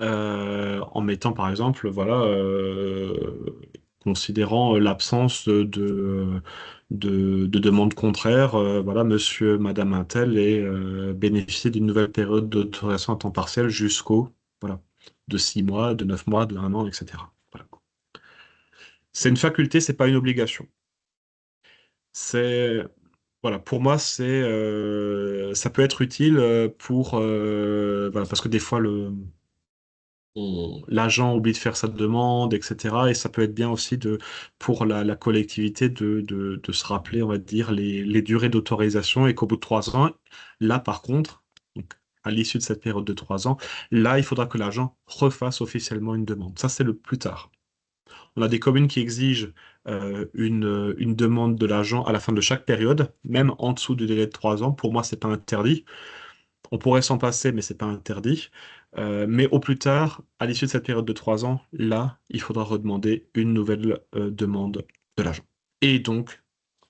En mettant par exemple, voilà, considérant l'absence de demande contraire, voilà, monsieur, madame Intel et bénéficier d'une nouvelle période d'autorisation à temps partiel jusqu'au, voilà, de 6 mois, de 9 mois, de 1 an, etc. Voilà. C'est une faculté, c'est pas une obligation. C'est, voilà, pour moi, ça peut être utile voilà, parce que des fois l'agent oublie de faire sa demande, etc. Et ça peut être bien aussi pour la collectivité de se rappeler, on va dire, les durées d'autorisation, et qu'au bout de 3 ans, là, par contre, donc, à l'issue de cette période de 3 ans, là, il faudra que l'agent refasse officiellement une demande. Ça, c'est le plus tard. On a des communes qui exigent une demande de l'agent à la fin de chaque période, même en dessous du délai de 3 ans. Pour moi, c'est pas interdit. On pourrait s'en passer, mais c'est pas interdit. Mais au plus tard, à l'issue de cette période de 3 ans, là, il faudra redemander une nouvelle demande de l'agent. Et donc,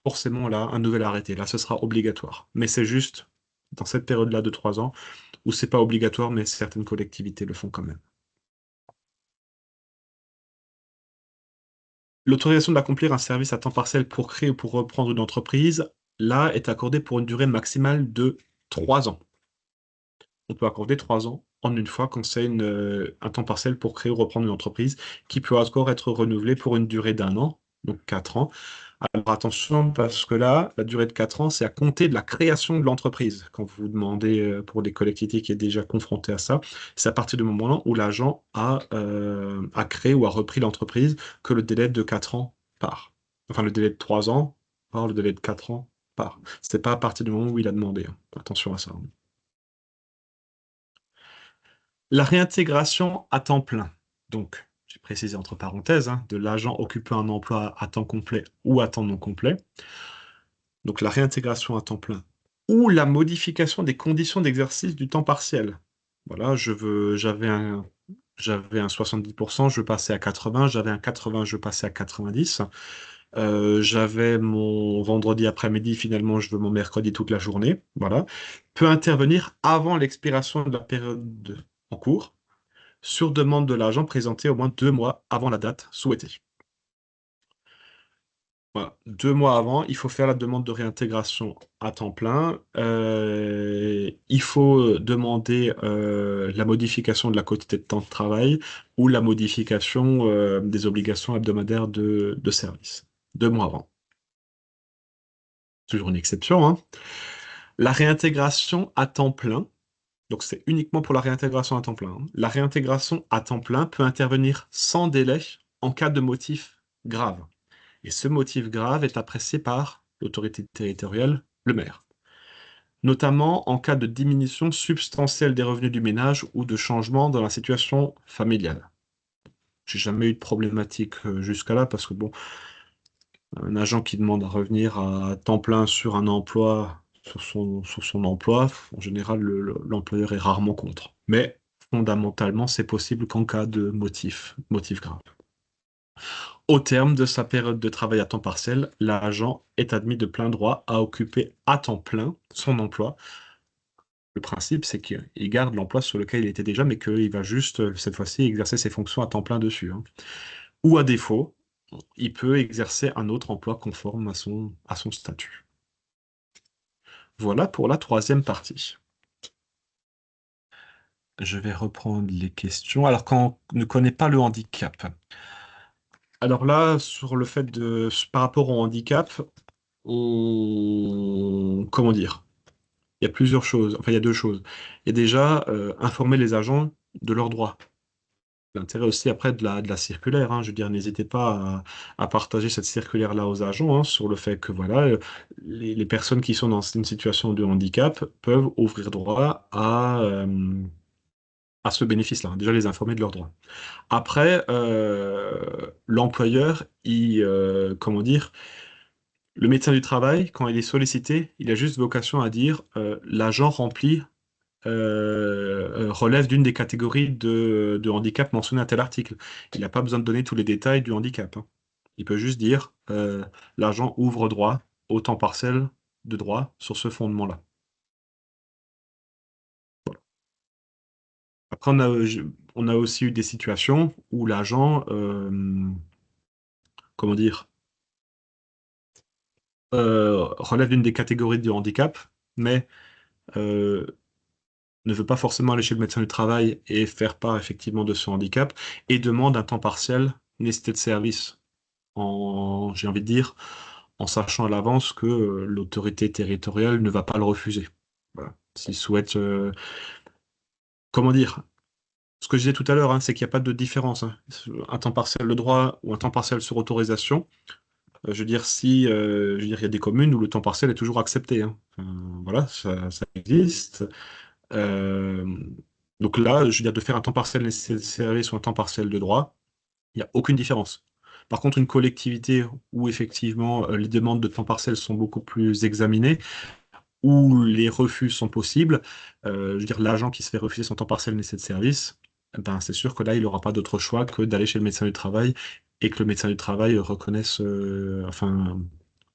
forcément, là, un nouvel arrêté. Là, ce sera obligatoire. Mais c'est juste dans cette période-là de 3 ans où c'est pas obligatoire, mais certaines collectivités le font quand même. L'autorisation d'accomplir un service à temps partiel pour créer ou pour reprendre une entreprise, là, est accordée pour une durée maximale de 3 ans. On peut accorder 3 ans en une fois quand c'est un temps partiel pour créer ou reprendre une entreprise, qui peut encore être renouvelé pour une durée d'1 an, donc 4 ans. Alors attention, parce que là, la durée de 4 ans, c'est à compter de la création de l'entreprise. Quand vous demandez pour des collectivités qui est déjà confrontées à ça, c'est à partir du moment où l'agent a créé ou a repris l'entreprise que le délai de 4 ans part. Enfin, le délai de 3 ans part, le délai de 4 ans part. C'est pas à partir du moment où il a demandé, hein. Attention à ça, hein. La réintégration à temps plein. Donc, j'ai précisé entre parenthèses, hein, de l'agent occupant un emploi à temps complet ou à temps non complet. Donc, la réintégration à temps plein. Ou la modification des conditions d'exercice du temps partiel. Voilà, j'avais un 70%, je veux passer à 80, j'avais un 80, je veux passer à 90. J'avais mon vendredi après-midi, finalement, je veux mon mercredi toute la journée. Voilà. Peut intervenir avant l'expiration de la période en cours, sur demande de l'agent présenté au moins 2 mois avant la date souhaitée. Voilà. 2 mois avant, il faut faire la demande de réintégration à temps plein. Il faut demander la modification de la quantité de temps de travail ou la modification des obligations hebdomadaires de service. 2 mois avant. Toujours une exception, hein. La réintégration à temps plein, donc c'est uniquement pour la réintégration à temps plein, hein. La réintégration à temps plein peut intervenir sans délai en cas de motif grave. Et ce motif grave est apprécié par l'autorité territoriale, le maire, notamment en cas de diminution substantielle des revenus du ménage ou de changement dans la situation familiale. J'ai jamais eu de problématique jusqu'à là parce que bon, un agent qui demande à revenir à temps plein sur un emploi, sur son emploi, en général, l'employeur est rarement contre. Mais fondamentalement, c'est possible qu'en cas de motif grave. Au terme de sa période de travail à temps partiel, l'agent est admis de plein droit à occuper à temps plein son emploi. Le principe, c'est qu'il garde l'emploi sur lequel il était déjà, mais qu'il va juste, cette fois-ci, exercer ses fonctions à temps plein dessus, hein. Ou à défaut, il peut exercer un autre emploi conforme à son statut. Voilà pour la troisième partie. Je vais reprendre les questions. Alors, quand on ne connaît pas le handicap, alors là, sur le fait par rapport au handicap, comment dire? Il y a plusieurs choses. Enfin, il y a deux choses. Il y a déjà informer les agents de leurs droits. L'intérêt aussi après de la circulaire, hein. Je veux dire, n'hésitez pas à partager cette circulaire-là aux agents, hein, sur le fait que voilà, les personnes qui sont dans une situation de handicap peuvent ouvrir droit à ce bénéfice-là. Déjà les informer de leurs droits. Après, l'employeur, comment dire, le médecin du travail, quand il est sollicité, il a juste vocation à dire l'agent remplit relève d'une des catégories de handicap mentionnées à tel article. Il n'a pas besoin de donner tous les détails du handicap, hein. Il peut juste dire l'agent ouvre droit au temps partiel de droit sur ce fondement-là. Après, on a aussi eu des situations où l'agent, comment dire, relève d'une des catégories de handicap, mais euh, ne veut pas forcément aller chez le médecin du travail et faire part effectivement de ce handicap et demande un temps partiel nécessité de service j'ai envie de dire, en sachant à l'avance que l'autorité territoriale ne va pas le refuser. Voilà. S'il souhaite, comment dire, ce que je disais tout à l'heure, hein, c'est qu'il n'y a pas de différence, hein. Un temps partiel de droit ou un temps partiel sur autorisation. Je veux dire, si, je veux dire, il y a des communes où le temps partiel est toujours accepté, hein. Enfin, voilà, ça existe. Euh, donc là, je veux dire, de faire un temps partiel nécessaire de service ou un temps partiel de droit, il n'y a aucune différence. Par contre, une collectivité où effectivement les demandes de temps partiel sont beaucoup plus examinées, où les refus sont possibles, je veux dire, l'agent qui se fait refuser son temps partiel nécessaire de service, ben, c'est sûr que là, il n'aura pas d'autre choix que d'aller chez le médecin du travail et que le médecin du travail reconnaisse, enfin,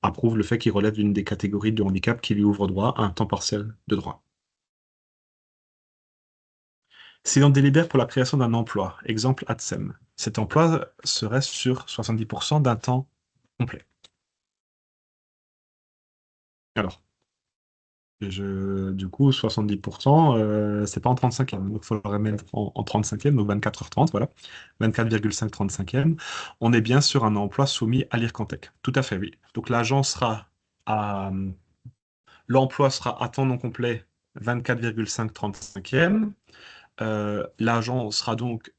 approuve le fait qu'il relève d'une des catégories de handicap qui lui ouvre droit à un temps partiel de droit. Si l'on délibère pour la création d'un emploi, exemple ATSEM, cet emploi serait sur 70% d'un temps complet. Alors, du coup, 70%, c'est pas en 35e, donc il faudrait mettre en 35e, donc 24h30, voilà, 24,5 35e. On est bien sur un emploi soumis à l'IRCANTEC. Tout à fait, oui. Donc à, l'emploi sera à temps non complet 24,5 35e. L'agent sera donc,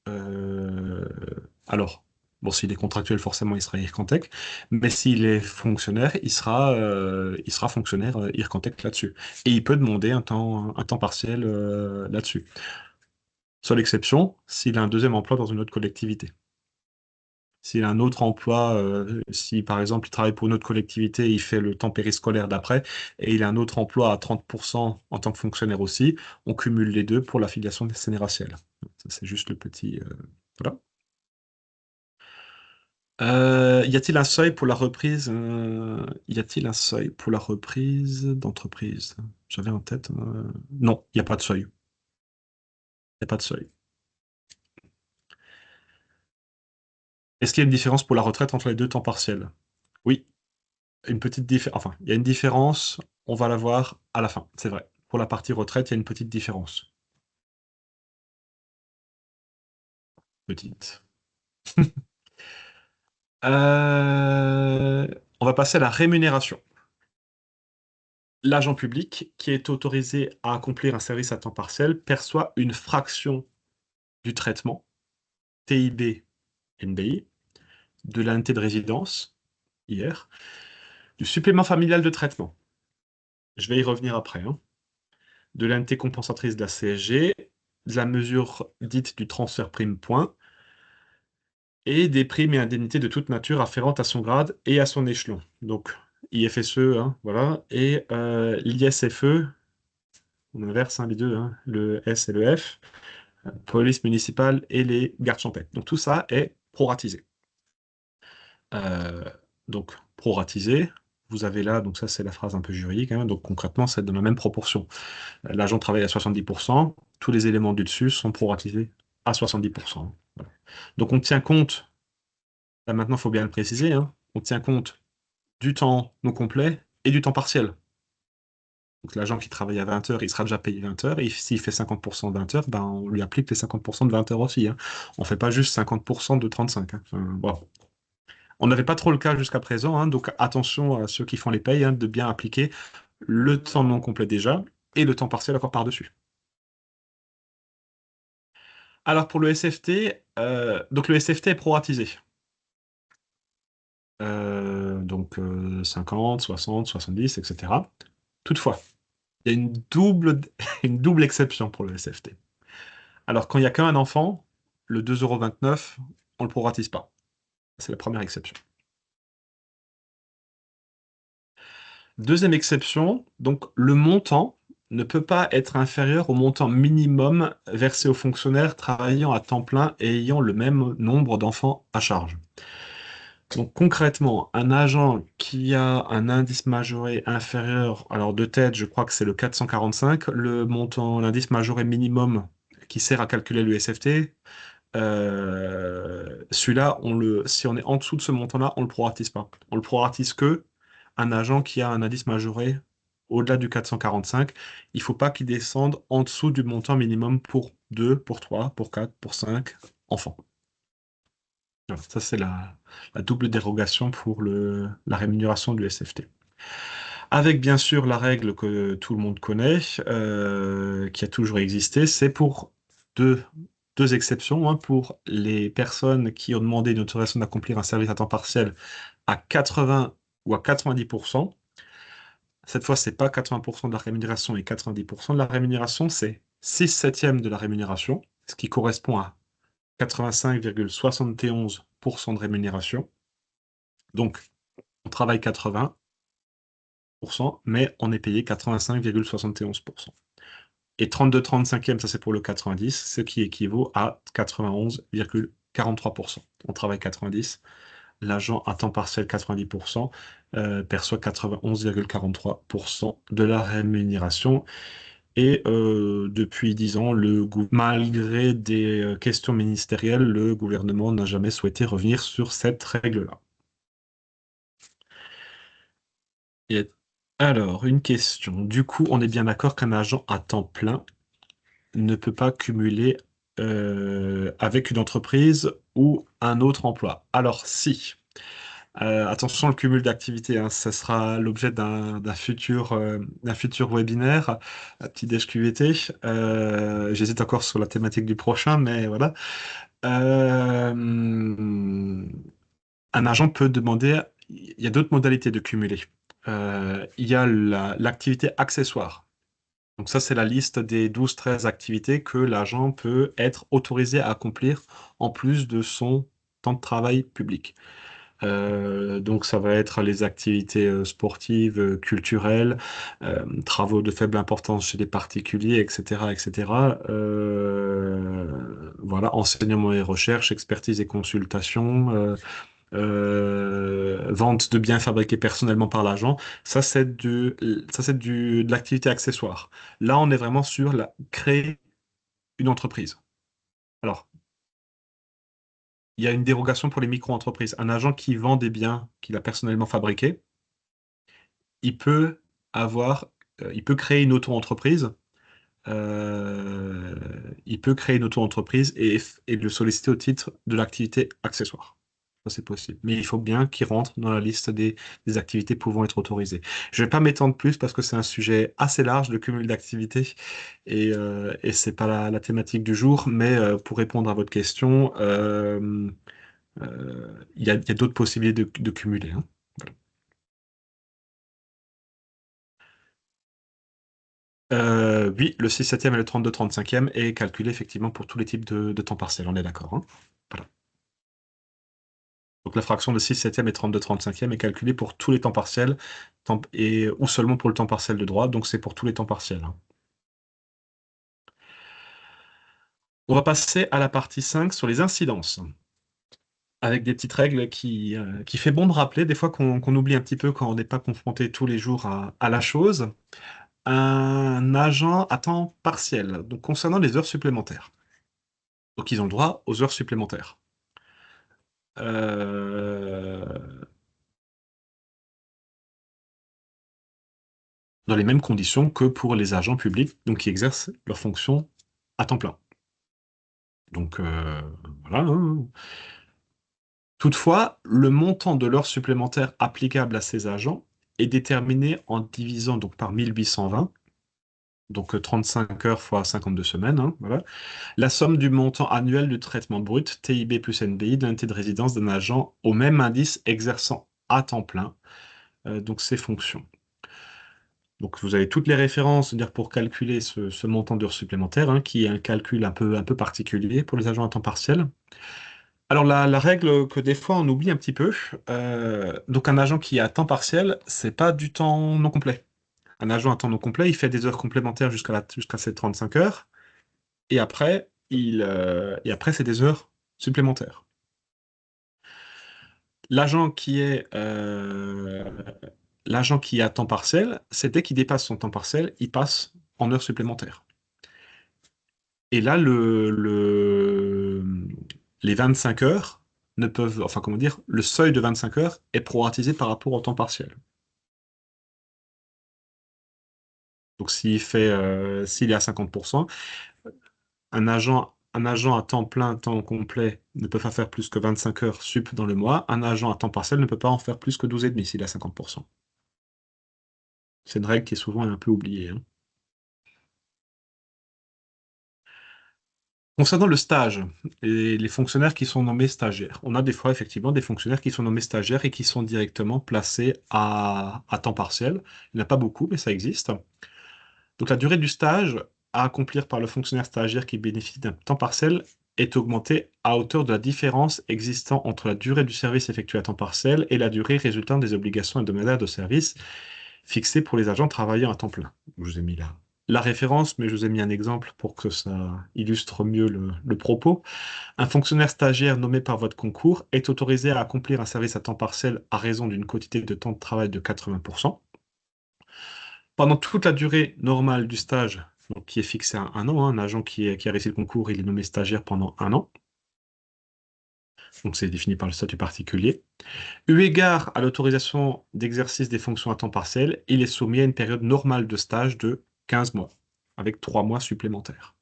alors, bon, s'il est contractuel, forcément, il sera IRCANTEC, mais s'il est fonctionnaire, il sera fonctionnaire IRCANTEC là-dessus. Et il peut demander un temps partiel là-dessus. Seule exception, s'il a un deuxième emploi dans une autre collectivité. S'il a un autre emploi, si par exemple il travaille pour une autre collectivité, il fait le temps périscolaire d'après, et il a un autre emploi à 30% en tant que fonctionnaire aussi, on cumule les deux pour l'affiliation sénéracielle. Ça, c'est juste le petit. Voilà. Y a-t-il un seuil pour la reprise y a-t-il un seuil pour la reprise d'entreprise? J'avais en tête. Non, il n'y a pas de seuil. Il n'y a pas de seuil. Est-ce qu'il y a une différence pour la retraite entre les deux temps partiels? Oui, une petite différence. Enfin, il y a une différence. On va la voir à la fin. C'est vrai. Pour la partie retraite, il y a une petite différence. Petite. Euh, On va passer à la rémunération. L'agent public qui est autorisé à accomplir un service à temps partiel perçoit une fraction du traitement, TIB, NBI, de l'indemnité de résidence, IR, du supplément familial de traitement, je vais y revenir après, hein, de l'indemnité compensatrice de la CSG, de la mesure dite du transfert prime point, et des primes et indemnités de toute nature afférentes à son grade et à son échelon. Donc, IFSE, hein, voilà, et l'ISFE, on inverse hein, les deux, hein, le S et le F, police municipale et les gardes champêtres. Donc tout ça est proratisé. Euh, donc proratisé, vous avez là, donc ça c'est la phrase un peu juridique, hein, donc concrètement c'est dans la même proportion. L'agent travaille à 70%, tous les éléments du dessus sont proratisés à 70%. Voilà. Donc on tient compte, là maintenant il faut bien le préciser, hein, on tient compte du temps non complet et du temps partiel. Donc l'agent qui travaille à 20 heures, il sera déjà payé 20 heures, et s'il fait 50% de 20 heures, ben, on lui applique les 50% de 20 heures aussi. Hein. On ne fait pas juste 50% de 35. Hein. Enfin, bon. On n'avait pas trop le cas jusqu'à présent, hein, donc attention à ceux qui font les payes, hein, de bien appliquer le temps non complet déjà, et le temps partiel encore par-dessus. Alors pour le SFT, donc le SFT est proratisé. 50, 60, 70, etc. Toutefois, il y a une double exception pour le SFT. Alors, quand il n'y a qu'un enfant, le 2,29 €, on ne le proratise pas. C'est la première exception. Deuxième exception, donc le montant ne peut pas être inférieur au montant minimum versé aux fonctionnaires travaillant à temps plein et ayant le même nombre d'enfants à charge. Donc concrètement, un agent qui a un indice majoré inférieur, alors de tête, je crois que c'est le 445, le montant, l'indice majoré minimum qui sert à calculer le SFT, celui-là, si on est en dessous de ce montant-là, on le proratise pas. On le proratise que un agent qui a un indice majoré au-delà du 445. Il faut pas qu'il descende en dessous du montant minimum pour 2, pour 3, pour 4, pour 5 enfants. Voilà, ça, c'est la double dérogation pour la rémunération du SFT. Avec bien sûr la règle que tout le monde connaît, qui a toujours existé, c'est pour deux, deux exceptions, hein, pour les personnes qui ont demandé une autorisation d'accomplir un service à temps partiel à 80 ou à 90%. Cette fois, c'est pas 80% de la rémunération et 90% de la rémunération, c'est 6 septièmes de la rémunération, ce qui correspond à 85,71% de rémunération. Donc, on travaille 80%, mais on est payé 85,71%. Et 32,35e, ça c'est pour le 90, ce qui équivaut à 91,43%. On travaille 90, l'agent à temps partiel 90% perçoit 91,43% de la rémunération. Et depuis 10 ans, malgré des questions ministérielles, le gouvernement n'a jamais souhaité revenir sur cette règle-là. Et alors, une question. Du coup, on est bien d'accord qu'un agent à temps plein ne peut pas cumuler avec une entreprise ou un autre emploi. Alors, si. Attention, le cumul d'activités, hein, ça sera l'objet d'un futur webinaire, un petit déj QVT. J'hésite encore sur la thématique du prochain, mais voilà. Euh, un agent peut demander, il y a d'autres modalités de cumuler. Il y a l'activité accessoire. Donc ça, c'est la liste des 12-13 activités que l'agent peut être autorisé à accomplir en plus de son temps de travail public. Donc ça va être les activités sportives, culturelles, travaux de faible importance chez les particuliers, etc., etc. Voilà, enseignement et recherche, expertise et consultation, vente de biens fabriqués personnellement par l'agent. Ça, de l'activité accessoire. Là, on est vraiment sur créer une entreprise. Alors, il y a une dérogation pour les micro-entreprises. Un agent qui vend des biens qu'il a personnellement fabriqués, il peut avoir, il peut créer une auto-entreprise. Il peut créer une auto-entreprise et le solliciter au titre de l'activité accessoire. Ça, c'est possible. Mais il faut bien qu'il rentre dans la liste des activités pouvant être autorisées. Je ne vais pas m'étendre plus parce que c'est un sujet assez large, le cumul d'activités, et c'est pas la thématique du jour. Mais pour répondre à votre question, il y a d'autres possibilités de cumuler, hein. Oui, le 6 septième et le 32 35e est calculé effectivement pour tous les types de temps partiel, on est d'accord, hein. Voilà. Donc la fraction de 6 septième et 32 35e est calculée pour tous les temps partiels ou seulement pour le temps partiel de droit, donc c'est pour tous les temps partiels, hein. On va passer à la partie 5 sur les incidences, avec des petites règles qui fait bon de rappeler des fois qu'on oublie un petit peu quand on n'est pas confronté tous les jours à la chose. Un agent à temps partiel, donc concernant les heures supplémentaires. Donc ils ont le droit aux heures supplémentaires. Euh, dans les mêmes conditions que pour les agents publics, donc qui exercent leurs fonctions à temps plein. Donc voilà, hein. Toutefois, le montant de l'heure supplémentaire applicable à ces agents est déterminé en divisant donc par 1820, donc 35 heures fois 52 semaines, hein, voilà, la somme du montant annuel du traitement brut, TIB plus NBI, de l'unité de résidence d'un agent au même indice exerçant à temps plein donc ses fonctions. Donc vous avez toutes les références, c'est-à-dire pour calculer ce montant d'heures supplémentaires, hein, qui est un calcul un peu particulier pour les agents à temps partiel. Alors la règle que des fois on oublie un petit peu, donc un agent qui est à temps partiel, c'est pas du temps non complet. Un agent à temps non complet, il fait des heures complémentaires jusqu'à ses 35 heures, et après c'est des heures supplémentaires. L'agent qui est l'agent qui est à temps partiel, c'est dès qu'il dépasse son temps partiel, il passe en heures supplémentaires. Et là, les 25 heures ne peuvent, enfin comment dire, le seuil de 25 heures est proratisé par rapport au temps partiel. Donc s'il est à 50%, un agent à temps plein, temps complet ne peut pas faire plus que 25 heures sup dans le mois. Un agent à temps partiel ne peut pas en faire plus que 12,5 s'il est à 50%. C'est une règle qui est souvent un peu oubliée, hein. Concernant le stage et les fonctionnaires qui sont nommés stagiaires, on a des fois effectivement des fonctionnaires qui sont nommés stagiaires et qui sont directement placés à temps partiel. Il n'y en a pas beaucoup, mais ça existe. Donc la durée du stage à accomplir par le fonctionnaire stagiaire qui bénéficie d'un temps partiel est augmentée à hauteur de la différence existant entre la durée du service effectué à temps partiel et la durée résultant des obligations hebdomadaires de service fixées pour les agents travaillant à temps plein. Je vous ai mis la référence, mais je vous ai mis un exemple pour que ça illustre mieux le propos. Un fonctionnaire stagiaire nommé par votre concours est autorisé à accomplir un service à temps partiel à raison d'une quotité de temps de travail de 80%. Pendant toute la durée normale du stage, donc qui est fixée à un an, hein, un agent qui a réussi le concours, il est nommé stagiaire pendant un an. Donc c'est défini par le statut particulier. Eu égard à l'autorisation d'exercice des fonctions à temps partiel, il est soumis à une période normale de stage de 15 mois, avec 3 mois supplémentaires.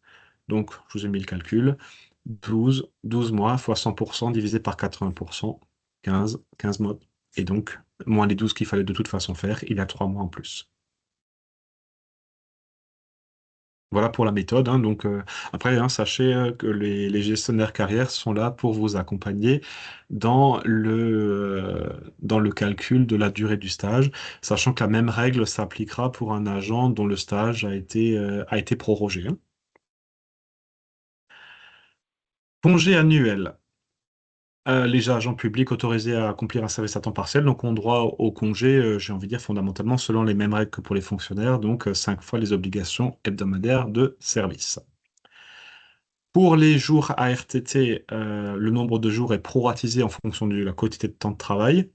Donc, je vous ai mis le calcul. 12 mois fois 100% divisé par 80%, 15 mois. Et donc, moins les 12 qu'il fallait de toute façon faire, il y a 3 mois en plus. Voilà pour la méthode, hein. Donc, après, hein, sachez que les gestionnaires carrières sont là pour vous accompagner dans le calcul de la durée du stage, sachant que la même règle s'appliquera pour un agent dont le stage a été prorogé, hein. Congé annuel. Les agents publics autorisés à accomplir un service à temps partiel donc ont droit au congé, j'ai envie de dire fondamentalement selon les mêmes règles que pour les fonctionnaires, donc 5 fois les obligations hebdomadaires de service. Pour les jours à RTT, le nombre de jours est proratisé en fonction de la quantité de temps de travail.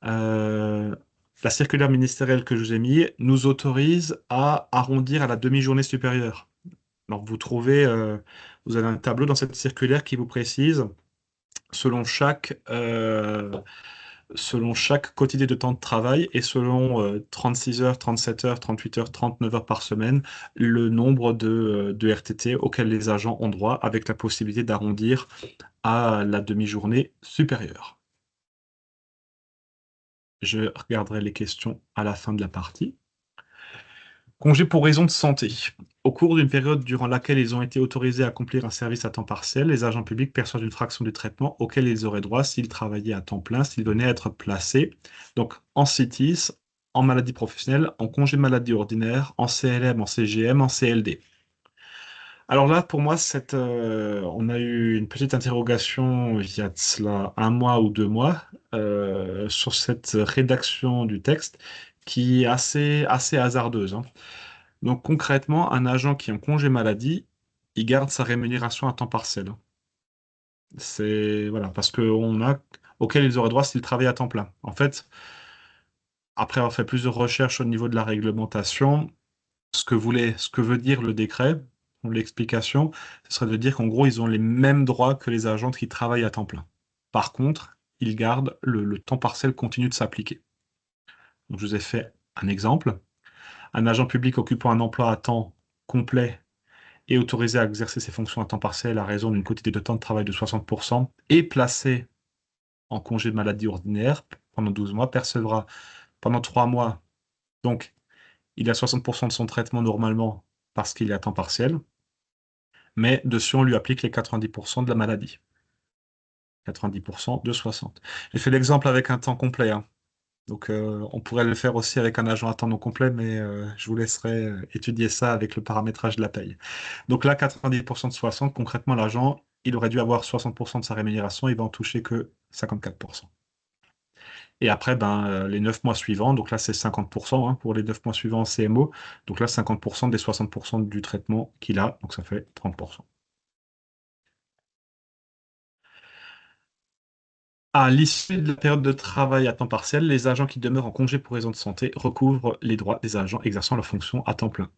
Euh, la circulaire ministérielle que je vous ai mis nous autorise à arrondir à la demi-journée supérieure. Alors vous avez un tableau dans cette circulaire qui vous précise selon selon chaque quotidien de temps de travail et selon 36 heures, 37 heures, 38 heures, 39 heures par semaine, le nombre de RTT auxquels les agents ont droit avec la possibilité d'arrondir à la demi-journée supérieure. Je regarderai les questions à la fin de la partie. Congé pour raison de santé. Au cours d'une période durant laquelle ils ont été autorisés à accomplir un service à temps partiel, les agents publics perçoivent une fraction du traitement auquel ils auraient droit s'ils travaillaient à temps plein, s'ils venaient à être placés, donc en CITIS, en maladie professionnelle, en congé maladie ordinaire, en CLM, en CGM, en CLD. Alors là, pour moi, on a eu une petite interrogation il y a de cela un mois ou 2 mois sur cette rédaction du texte qui est assez hasardeuse, hein. Donc concrètement, un agent qui est en congé maladie, il garde sa rémunération à temps partiel, hein. C'est voilà, parce auquel ils auraient droit s'ils travaillent à temps plein. En fait, après avoir fait plusieurs recherches au niveau de la réglementation, ce que veut dire le décret, ou l'explication, ce serait de dire qu'en gros, ils ont les mêmes droits que les agents qui travaillent à temps plein. Par contre, ils gardent le temps partiel continue de s'appliquer. Donc, je vous ai fait un exemple. Un agent public occupant un emploi à temps complet est autorisé à exercer ses fonctions à temps partiel à raison d'une quantité de temps de travail de 60% et placé en congé de maladie ordinaire pendant 12 mois, percevra pendant 3 mois, donc il a 60% de son traitement normalement parce qu'il est à temps partiel, mais dessus on lui applique les 90% de la maladie. 90% de 60. J'ai fait l'exemple avec un temps complet, hein. Donc on pourrait le faire aussi avec un agent à temps non complet, mais je vous laisserai étudier ça avec le paramétrage de la paye. Donc là, 90% de 60, concrètement, l'agent, il aurait dû avoir 60% de sa rémunération, il va en toucher que 54%. Et après, les 9 mois suivants, donc là c'est 50% hein, pour les 9 mois suivants en CMO, donc là 50% des 60% du traitement qu'il a, donc ça fait 30%. À l'issue de la période de travail à temps partiel, les agents qui demeurent en congé pour raison de santé recouvrent les droits des agents exerçant leurs fonctions à temps plein.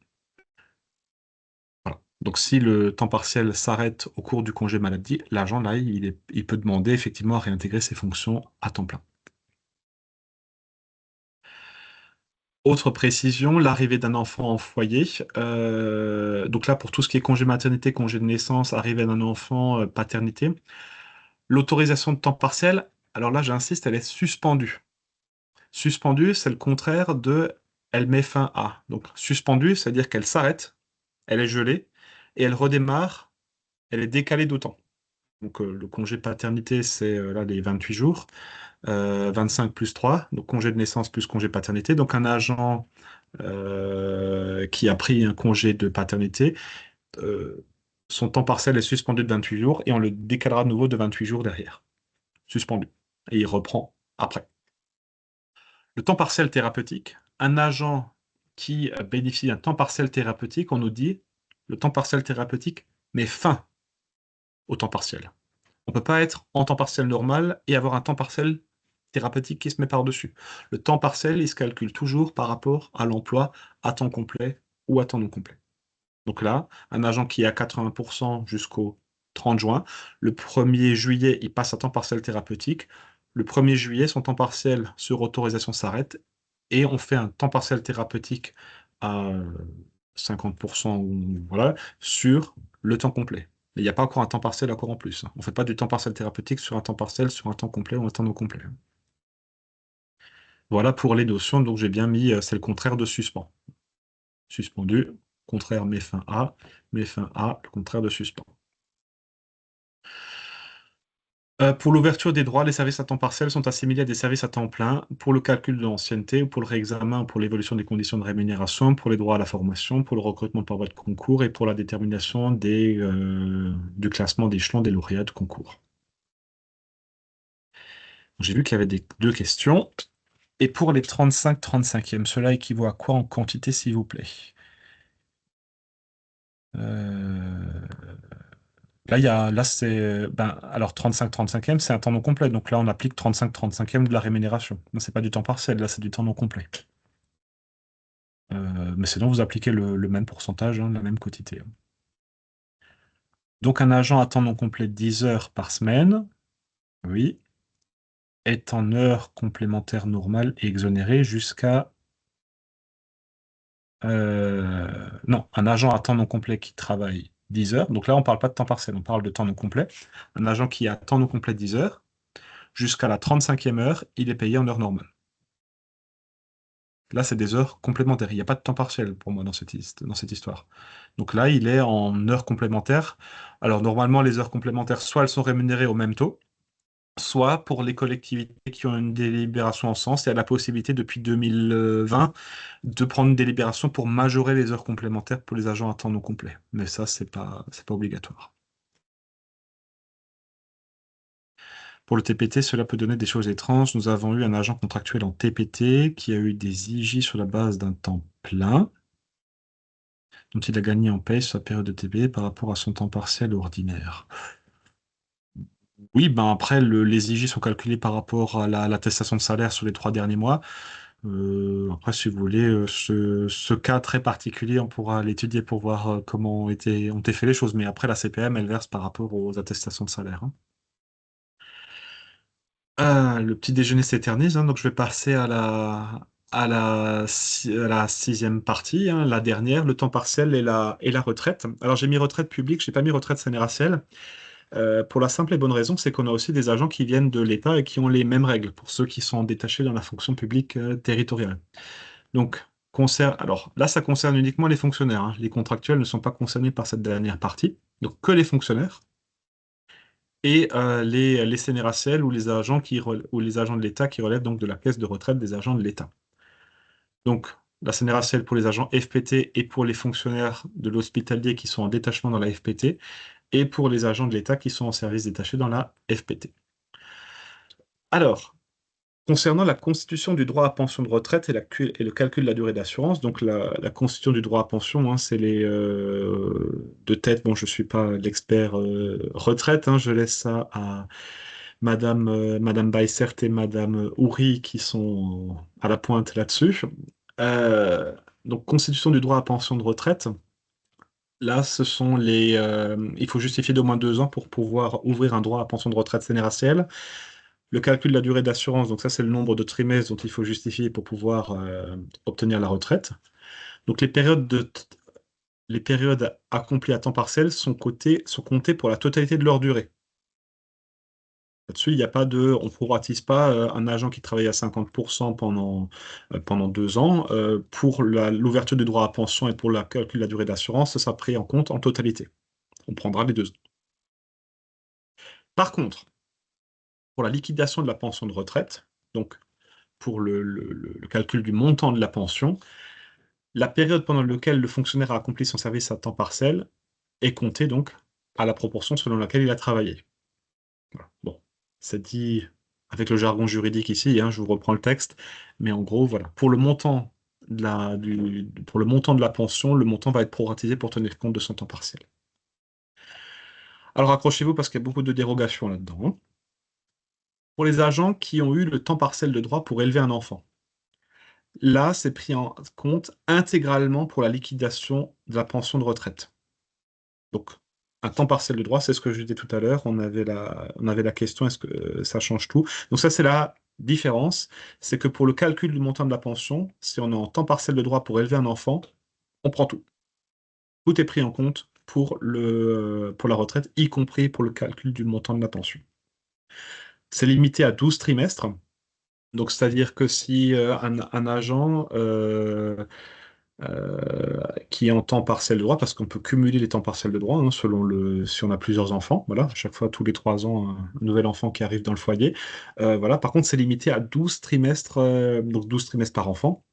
Voilà. Donc si le temps partiel s'arrête au cours du congé maladie, l'agent, là, il peut demander effectivement à réintégrer ses fonctions à temps plein. Autre précision, l'arrivée d'un enfant en foyer. Donc là, pour tout ce qui est congé maternité, congé de naissance, arrivée d'un enfant, paternité, l'autorisation de temps partiel, alors là, j'insiste, elle est suspendue. Suspendue, c'est le contraire de elle met fin à. Donc suspendue, c'est-à-dire qu'elle s'arrête, elle est gelée, et elle redémarre, elle est décalée d'autant. Donc le congé paternité, c'est là les 28 jours, 25 plus 3, donc congé de naissance plus congé paternité. Donc un agent qui a pris un congé de paternité, euh, son temps partiel est suspendu de 28 jours et on le décalera de nouveau de 28 jours derrière. Suspendu. Et il reprend après. Le temps partiel thérapeutique, un agent qui bénéficie d'un temps partiel thérapeutique, on nous dit le temps partiel thérapeutique met fin au temps partiel. On ne peut pas être en temps partiel normal et avoir un temps partiel thérapeutique qui se met par-dessus. Le temps partiel, il se calcule toujours par rapport à l'emploi à temps complet ou à temps non complet. Donc là, un agent qui est à 80% jusqu'au 30 juin, le 1er juillet, il passe à temps partiel thérapeutique. Le 1er juillet, son temps partiel sur autorisation s'arrête et on fait un temps partiel thérapeutique à 50% ou voilà, sur le temps complet. Mais il n'y a pas encore un temps partiel encore en plus, hein. On ne fait pas du temps partiel thérapeutique sur un temps partiel, sur un temps complet ou un temps non complet. Voilà pour les notions. Donc j'ai bien mis, c'est le contraire de suspens. Suspendu, contraire met fin à, le contraire de suspens. Pour l'ouverture des droits, les services à temps partiel sont assimilés à des services à temps plein pour le calcul de l'ancienneté, ou pour le réexamen, ou pour l'évolution des conditions de rémunération, pour les droits à la formation, pour le recrutement par voie de concours et pour la détermination du classement d'échelon des lauréats de concours. J'ai vu qu'il y avait deux questions. Et pour les 35-35e, cela équivaut à quoi en quantité, s'il vous plaît? Euh, Là, c'est, ben, alors 35-35e, c'est un temps non complet. Donc là, on applique 35-35e de la rémunération. Là, c'est pas du temps partiel, là, c'est du temps non complet. Mais sinon, vous appliquez le même pourcentage, hein, la même quotité. Donc, un agent à temps non complet de 10 heures par semaine, oui, est en heures complémentaires normales et exonéré jusqu'à... non, un agent à temps non complet qui travaille 10 heures. Donc là, on ne parle pas de temps partiel, on parle de temps non complet. Un agent qui a temps non complet 10 heures, jusqu'à la 35e heure, il est payé en heure normale. Là, c'est des heures complémentaires. Il n'y a pas de temps partiel pour moi dans cette histoire. Donc là, il est en heures complémentaires. Alors, normalement, les heures complémentaires, soit elles sont rémunérées au même taux, soit pour les collectivités qui ont une délibération en sens, il y a la possibilité depuis 2020 de prendre une délibération pour majorer les heures complémentaires pour les agents à temps non complet. Mais ça, c'est pas obligatoire. Pour le TPT, cela peut donner des choses étranges. Nous avons eu un agent contractuel en TPT qui a eu des IJ sur la base d'un temps plein, dont il a gagné en paye sur sa période de TPT par rapport à son temps partiel ordinaire. Oui, ben après, les IJ sont calculés par rapport à l'attestation de salaire sur les 3 derniers mois. Après, si vous voulez, ce cas très particulier, on pourra l'étudier pour voir ont été fait les choses. Mais après, la CPM, elle verse par rapport aux attestations de salaire, hein. Le petit déjeuner s'éternise, hein, donc je vais passer à la sixième partie, hein, la dernière, le temps partiel et la retraite. Alors j'ai mis retraite publique, j'ai pas mis retraite CNRACL, pour la simple et bonne raison, c'est qu'on a aussi des agents qui viennent de l'État et qui ont les mêmes règles pour ceux qui sont détachés dans la fonction publique territoriale. Donc, alors là, ça concerne uniquement les fonctionnaires, hein. Les contractuels ne sont pas concernés par cette dernière partie, donc que les fonctionnaires et les CNRACL ou les agents ou les agents de l'État qui relèvent donc de la caisse de retraite des agents de l'État. Donc, la CNRACL pour les agents FPT et pour les fonctionnaires de l'hospitalier qui sont en détachement dans la FPT et pour les agents de l'État qui sont en service détaché dans la FPT. Alors, concernant la constitution du droit à pension de retraite et le calcul de la durée d'assurance, donc la constitution du droit à pension, hein, c'est les de tête, bon, je ne suis pas l'expert retraite, hein, je laisse ça à Madame Baissert et Madame Houry qui sont à la pointe là-dessus. Euh, donc, constitution du droit à pension de retraite. Là, il faut justifier d'au moins 2 ans pour pouvoir ouvrir un droit à pension de retraite CNRACL. Le calcul de la durée d'assurance, donc ça, c'est le nombre de trimestres dont il faut justifier pour pouvoir obtenir la retraite. Donc, les périodes accomplies à temps partiel sont comptées pour la totalité de leur durée. Là-dessus, il n'y a pas on ne proratise pas un agent qui travaille à 50% pendant 2 ans. Pour l'ouverture du droit à pension et pour le calcul de la durée d'assurance, ça sera pris en compte en totalité. On prendra les 2 ans. Par contre, pour la liquidation de la pension de retraite, donc pour le calcul du montant de la pension, la période pendant laquelle le fonctionnaire a accompli son service à temps partiel est comptée donc à la proportion selon laquelle il a travaillé. Voilà. Bon, c'est dit avec le jargon juridique ici, hein, je vous reprends le texte, mais en gros, voilà. Pour le montant de la pension, le montant va être proratisé pour tenir compte de son temps partiel. Alors accrochez-vous parce qu'il y a beaucoup de dérogations là-dedans, hein. Pour les agents qui ont eu le temps partiel de droit pour élever un enfant, là, c'est pris en compte intégralement pour la liquidation de la pension de retraite. Donc, un temps partiel de droit, c'est ce que je disais tout à l'heure. On avait la question, est-ce que ça change tout? Donc ça, c'est la différence. C'est que pour le calcul du montant de la pension, si on est en temps partiel de droit pour élever un enfant, on prend tout. Tout est pris en compte pour la retraite, y compris pour le calcul du montant de la pension. C'est limité à 12 trimestres. Donc, c'est-à-dire que si un agent qui est en temps partiel de droit, parce qu'on peut cumuler les temps partiels de droit, hein, si on a plusieurs enfants, voilà, à chaque fois, tous les 3 ans, un nouvel enfant qui arrive dans le foyer. Voilà. Par contre, c'est limité à 12 trimestres, donc 12 trimestres par enfant.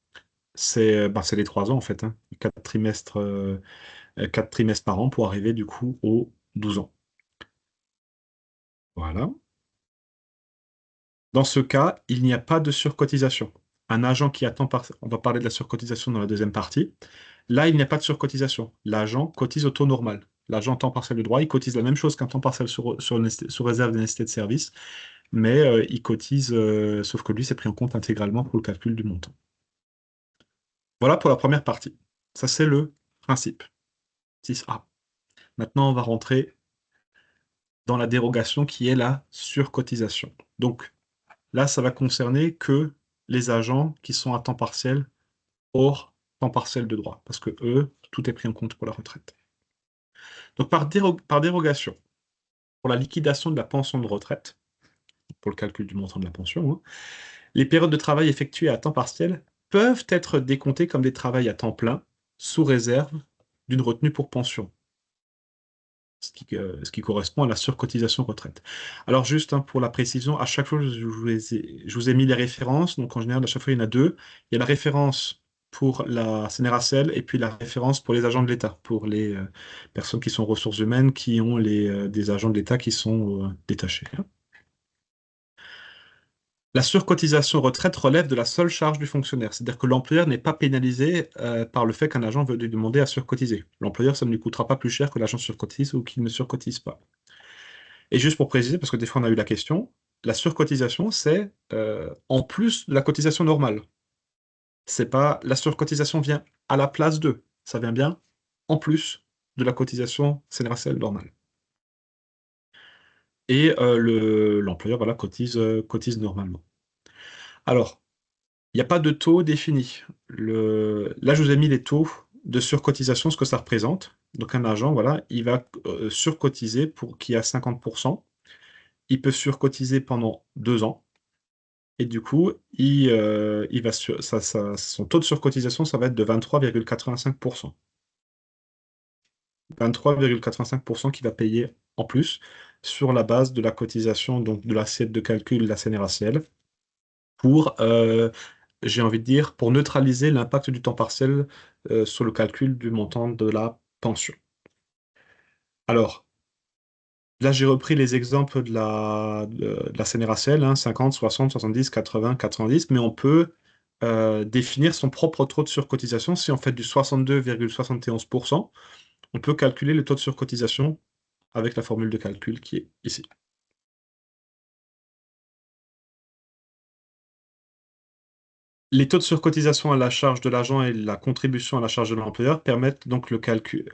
C'est les 3 ans, en fait, hein. 4 trimestres par an pour arriver, du coup, aux 12 ans. Voilà. Dans ce cas, il n'y a pas de surcotisation. Un agent qui attend on va parler de la surcotisation dans la deuxième partie. Là, il n'y a pas de surcotisation. L'agent cotise au taux normal. l'agent temps partiel de droit, il cotise la même chose qu'un temps partiel sous réserve d'une nécessité de service, mais il cotise, sauf que lui, c'est pris en compte intégralement pour le calcul du montant. Voilà pour la première partie. Ça, c'est le principe. 6A. Maintenant, on va rentrer dans la dérogation qui est la surcotisation. Donc là, ça va concerner que les agents qui sont à temps partiel hors temps partiel de droit, parce que eux, tout est pris en compte pour la retraite. Donc par dérogation, pour la liquidation de la pension de retraite, pour le calcul du montant de la pension, hein, les périodes de travail effectuées à temps partiel peuvent être décomptées comme des travails à temps plein, sous réserve d'une retenue pour pension, ce qui correspond à la surcotisation retraite. Alors juste hein, pour la précision, à chaque fois, je vous ai mis les références. Donc en général, à chaque fois, il y en a deux. Il y a la référence pour la CNRACL et puis la référence pour les agents de l'État, pour les personnes qui sont ressources humaines, qui ont des agents de l'État qui sont détachés, hein. La surcotisation retraite relève de la seule charge du fonctionnaire, c'est-à-dire que l'employeur n'est pas pénalisé par le fait qu'un agent veut lui demander à surcotiser. L'employeur, ça ne lui coûtera pas plus cher que l'agent surcotise ou qu'il ne surcotise pas. Et juste pour préciser, parce que des fois on a eu la question, la surcotisation, c'est en plus de la cotisation normale. C'est pas la surcotisation vient à la place de, ça vient bien en plus de la cotisation CNRACL normale. Et l'employeur voilà, cotise normalement. Alors, il n'y a pas de taux défini. Là, je vous ai mis les taux de surcotisation, ce que ça représente. Donc un agent, voilà, il va surcotiser pour qui a 50%. Il peut surcotiser pendant 2 ans. Et du coup, il va son taux de surcotisation, ça va être de 23,85%. 23,85% qu'il va payer en plus sur la base de la cotisation, donc de l'assiette de calcul de la CNRACL, pour, j'ai envie de dire, pour neutraliser l'impact du temps partiel sur le calcul du montant de la pension. Alors, là, j'ai repris les exemples de la CNRACL, hein, 50, 60, 70, 80, 90, mais on peut définir son propre taux de surcotisation. Si on fait du 62,71%, on peut calculer le taux de surcotisation avec la formule de calcul qui est ici. Les taux de surcotisation à la charge de l'agent et la contribution à la charge de l'employeur permettent donc le calcul.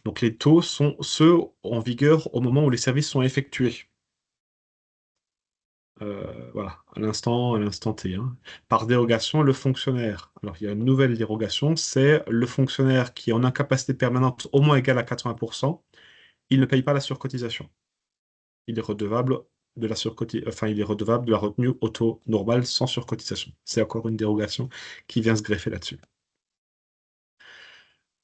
Donc les taux sont ceux en vigueur au moment où les services sont effectués. Voilà, à l'instant T, hein. Par dérogation, le fonctionnaire. Alors, il y a une nouvelle dérogation, c'est le fonctionnaire qui est en incapacité permanente au moins égale à 80%, il ne paye pas la surcotisation. Il est redevable enfin, il est redevable de la retenue au taux normal sans surcotisation. C'est encore une dérogation qui vient se greffer là-dessus.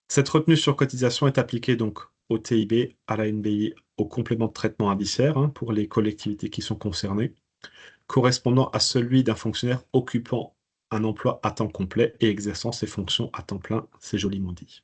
Cette retenue sur cotisation est appliquée donc au TIB, à la NBI, au complément de traitement indiciaire hein, pour les collectivités qui sont concernées, correspondant à celui d'un fonctionnaire occupant un emploi à temps complet et exerçant ses fonctions à temps plein, c'est joliment dit.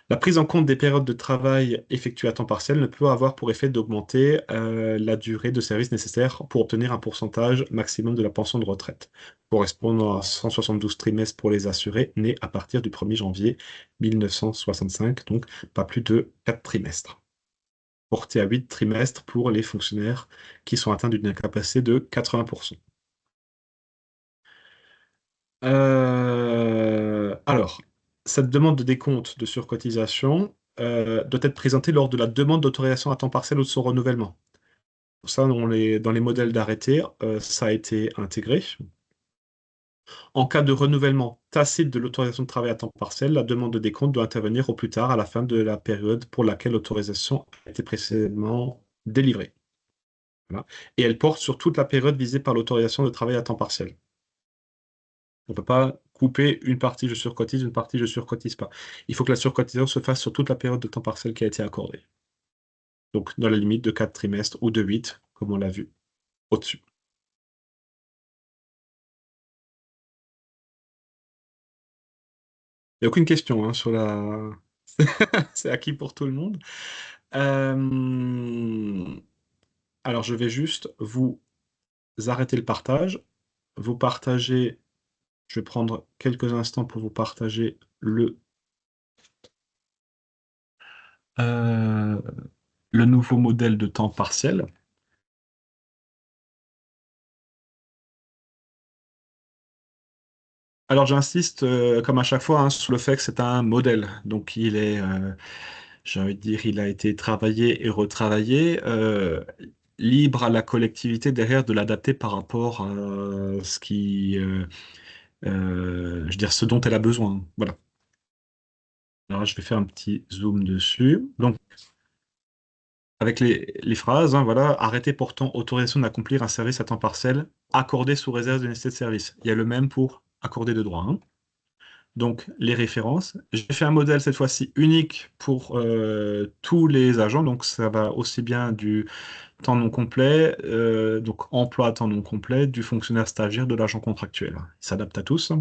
La prise en compte des périodes de travail effectuées à temps partiel ne peut avoir pour effet d'augmenter la durée de service nécessaire pour obtenir un pourcentage maximum de la pension de retraite, correspondant à 172 trimestres pour les assurés nés à partir du 1er janvier 1965, donc pas plus de 4 trimestres. Porté à 8 trimestres pour les fonctionnaires qui sont atteints d'une incapacité de 80%. Alors, cette demande de décompte de surcotisation doit être présentée lors de la demande d'autorisation à temps partiel ou de son renouvellement. Pour ça, dans les modèles d'arrêté, ça a été intégré. En cas de renouvellement tacite de l'autorisation de travail à temps partiel, la demande de décompte doit intervenir au plus tard à la fin de la période pour laquelle l'autorisation a été précédemment délivrée. Voilà. Et elle porte sur toute la période visée par l'autorisation de travail à temps partiel. On ne peut pas couper une partie je surcotise, une partie je surcotise pas. Il faut que la surcotisation se fasse sur toute la période de temps partiel qui a été accordée. Donc dans la limite de 4 trimestres ou de 8, comme on l'a vu au-dessus. Il n'y a aucune question hein, sur la... C'est acquis pour tout le monde. Alors je vais juste vous arrêter le partage. Vous partagez, je vais prendre quelques instants pour vous partager Euh, le nouveau modèle de temps partiel. Alors j'insiste, comme à chaque fois, hein, sur le fait que c'est un modèle. Donc il est, j'ai envie de dire, il a été travaillé et retravaillé, libre à la collectivité derrière de l'adapter par rapport à ce qui, je veux dire, ce dont elle a besoin. Voilà. Alors je vais faire un petit zoom dessus. Donc avec les phrases, hein, voilà, arrêté portant autorisation d'accomplir un service à temps partiel, accordé sous réserve de nécessité de service. Il y a le même pour accorder de droit, hein. Donc, les références. J'ai fait un modèle cette fois-ci unique pour tous les agents. Donc, ça va aussi bien du temps non complet, donc emploi à temps non complet, du fonctionnaire stagiaire, de l'agent contractuel. Il s'adapte à tous.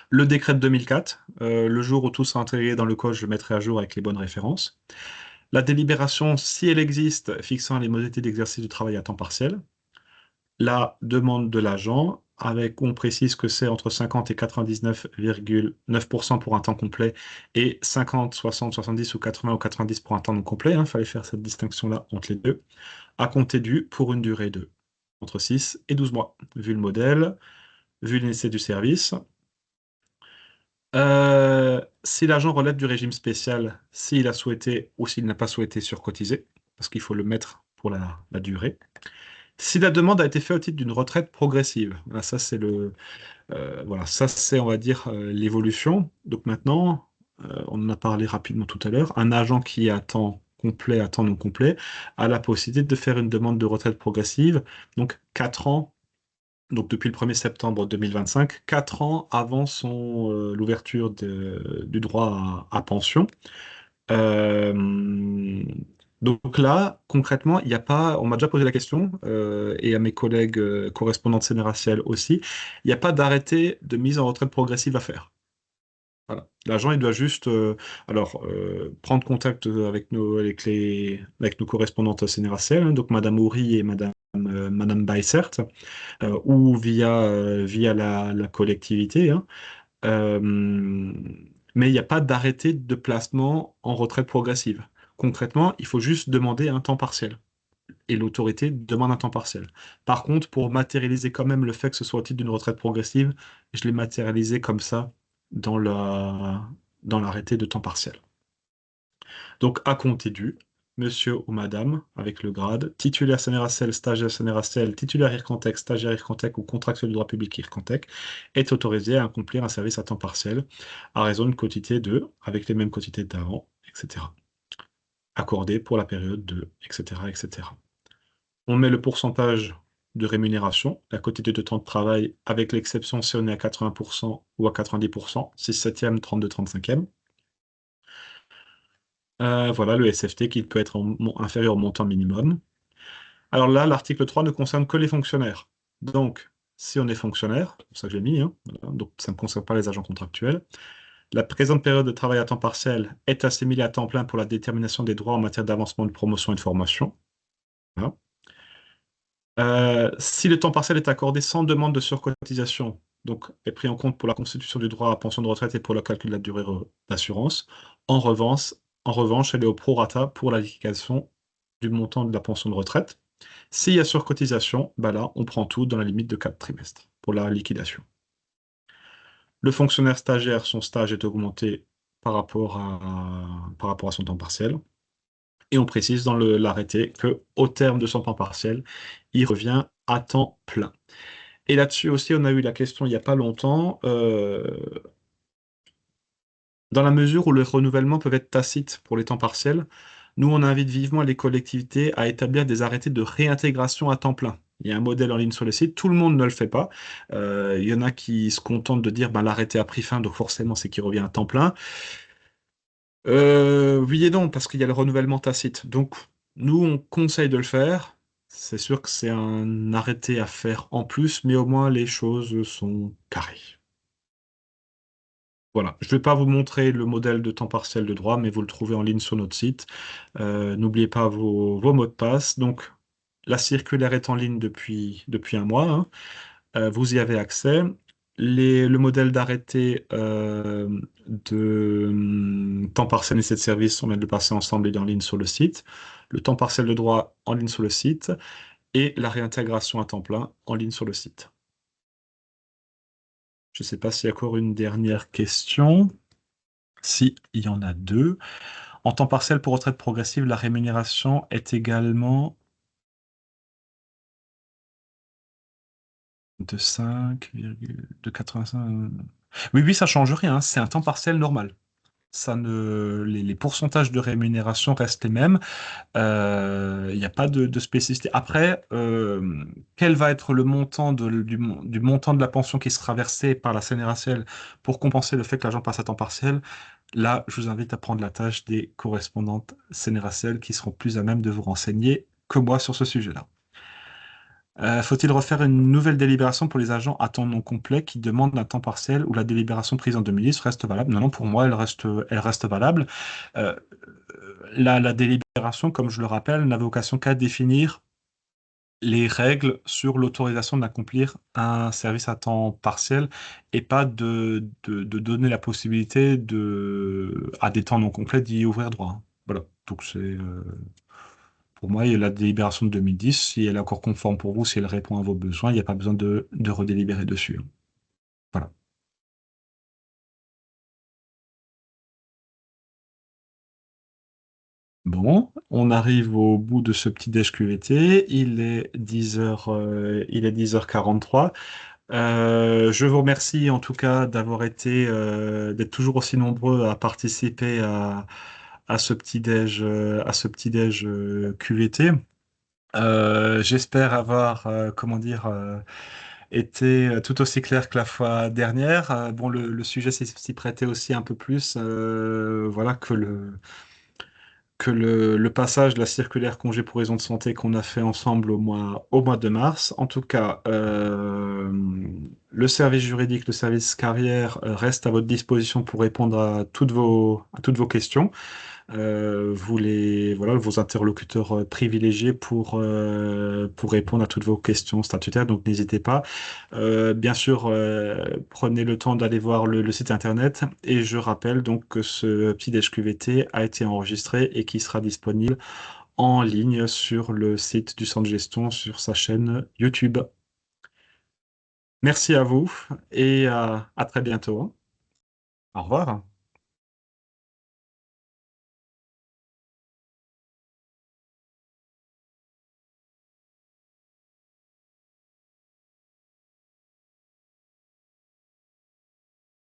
Le décret de 2004, le jour où tout sera intégré dans le code, je le mettrai à jour avec les bonnes références. La délibération, si elle existe, fixant les modalités d'exercice du travail à temps partiel. La demande de l'agent, avec on précise que c'est entre 50 et 99,9% pour un temps complet et 50, 60, 70 ou 80 ou 90 pour un temps non complet. Il fallait faire cette distinction-là entre les deux. À compter du pour une durée de entre 6 et 12 mois, vu le modèle, vu l'essai du service. Si l'agent relève du régime spécial, s'il a souhaité ou s'il n'a pas souhaité surcotiser, parce qu'il faut le mettre pour la durée. Si la demande a été faite au titre d'une retraite progressive, voilà, ça c'est voilà, ça c'est, on va dire, l'évolution. Donc maintenant, on en a parlé rapidement tout à l'heure, un agent qui est à temps complet, à temps non complet, a la possibilité de faire une demande de retraite progressive, donc 4 ans, donc depuis le 1er septembre 2025, 4 ans avant l'ouverture du droit à pension. Euh, donc là, concrètement, il n'y a pas, on m'a déjà posé la question, et à mes collègues correspondants de CNRACL aussi, il n'y a pas d'arrêté de mise en retraite progressive à faire. Voilà. L'agent, il doit juste prendre contact avec nos correspondantes CNRACL, hein, donc Madame Houry et Madame Baissert, ou via la collectivité, hein. Euh, mais il n'y a pas d'arrêté de placement en retraite progressive. Concrètement, il faut juste demander un temps partiel. Et l'autorité demande un temps partiel. Par contre, pour matérialiser quand même le fait que ce soit au titre d'une retraite progressive, je l'ai matérialisé comme ça dans dans l'arrêté de temps partiel. Donc, à compter du monsieur ou madame, avec le grade, titulaire CNRACL, stagiaire CNRACL, titulaire IRCANTEC, stagiaire IRCANTEC ou contractuel de droit public IRCANTEC, est autorisé à accomplir un service à temps partiel à raison d'une quotité de, avec les mêmes quotités d'avant, etc. Accordée pour la période de, etc., etc. On met le pourcentage de rémunération, la quotité de temps de travail, avec l'exception si on est à 80% ou à 90%, 6 septième, 32, 35e. Voilà le SFT qui peut être inférieur au montant minimum. Alors là, l'article 3 ne concerne que les fonctionnaires. Donc, si on est fonctionnaire, c'est pour ça que j'ai mis, hein, voilà, donc ça ne concerne pas les agents contractuels, la présente période de travail à temps partiel est assimilée à temps plein pour la détermination des droits en matière d'avancement, de promotion et de formation. Voilà. Si le temps partiel est accordé sans demande de surcotisation, donc est pris en compte pour la constitution du droit à pension de retraite et pour le calcul de la durée d'assurance, en revanche, elle est au prorata pour la liquidation du montant de la pension de retraite. S'il y a surcotisation, bah là, on prend tout dans la limite de 4 trimestres pour la liquidation. Le fonctionnaire stagiaire, son stage est augmenté par rapport à son temps partiel. Et on précise dans l'arrêté que au terme de son temps partiel, il revient à temps plein. Et là-dessus aussi, on a eu la question il n'y a pas longtemps, dans la mesure où les renouvellements peuvent être tacites pour les temps partiels, nous, on invite vivement les collectivités à établir des arrêtés de réintégration à temps plein. Il y a un modèle en ligne sur le site, tout le monde ne le fait pas. Il y en a qui se contentent de dire ben, l'arrêté a pris fin, donc forcément c'est qu'il revient à temps plein. Oui et non, parce qu'il y a le renouvellement tacite. Donc, nous, on conseille de le faire. C'est sûr que c'est un arrêté à faire en plus, mais au moins les choses sont carrées. Voilà, je ne vais pas vous montrer le modèle de temps partiel de droit, mais vous le trouvez en ligne sur notre site. N'oubliez pas vos mots de passe. Donc, la circulaire est en ligne depuis un mois, hein. Vous y avez accès. Le modèle d'arrêté temps partiel nécessité de service, on vient de le passer ensemble, il est en ligne sur le site. Le temps partiel de droit en ligne sur le site. Et la réintégration à temps plein en ligne sur le site. Je ne sais pas s'il y a encore une dernière question. Si, il y en a deux. En temps partiel pour retraite progressive, la rémunération est également de 5, de 85. Oui, oui, ça change rien, hein. C'est un temps partiel normal. Ça ne, les pourcentages de rémunération restent les mêmes. Il n'y a pas de spécificité. Après, quel va être le montant du montant de la pension qui sera versé par la CNRACL pour compenser le fait que l'agent passe à temps partiel? Là, je vous invite à prendre la tâche des correspondantes CNRACL qui seront plus à même de vous renseigner que moi sur ce sujet-là. Faut-il refaire une nouvelle délibération pour les agents à temps non complet qui demandent un temps partiel ou la délibération prise en 2010 reste valable? Non, non, pour moi, elle reste valable. Euh, la délibération, comme je le rappelle, n'a vocation qu'à définir les règles sur l'autorisation d'accomplir un service à temps partiel et pas de donner la possibilité à des temps non complets d'y ouvrir droit. Voilà. Donc pour moi, la délibération de 2010, si elle est encore conforme pour vous, si elle répond à vos besoins, il n'y a pas besoin de redélibérer dessus. Voilà. Bon, on arrive au bout de ce petit déj QVT. Il est 10h, il est 10h43. Je vous remercie en tout cas d'être toujours aussi nombreux à participer à ce petit déj, QVT. J'espère avoir, comment dire, été tout aussi clair que la fois dernière. Bon, le sujet s'y prêtait aussi un peu plus, voilà, que le passage de la circulaire congé pour raison de santé qu'on a fait ensemble au mois de mars. En tout cas, le service juridique, le service carrière reste à votre disposition pour répondre à toutes vos questions. Voilà, vos interlocuteurs privilégiés pour répondre à toutes vos questions statutaires, donc n'hésitez pas. Bien sûr, prenez le temps d'aller voir le site internet et je rappelle donc que ce petit déj QVT a été enregistré et qui sera disponible en ligne sur le site du centre de gestion sur sa chaîne YouTube. Merci à vous et à très bientôt. Au revoir.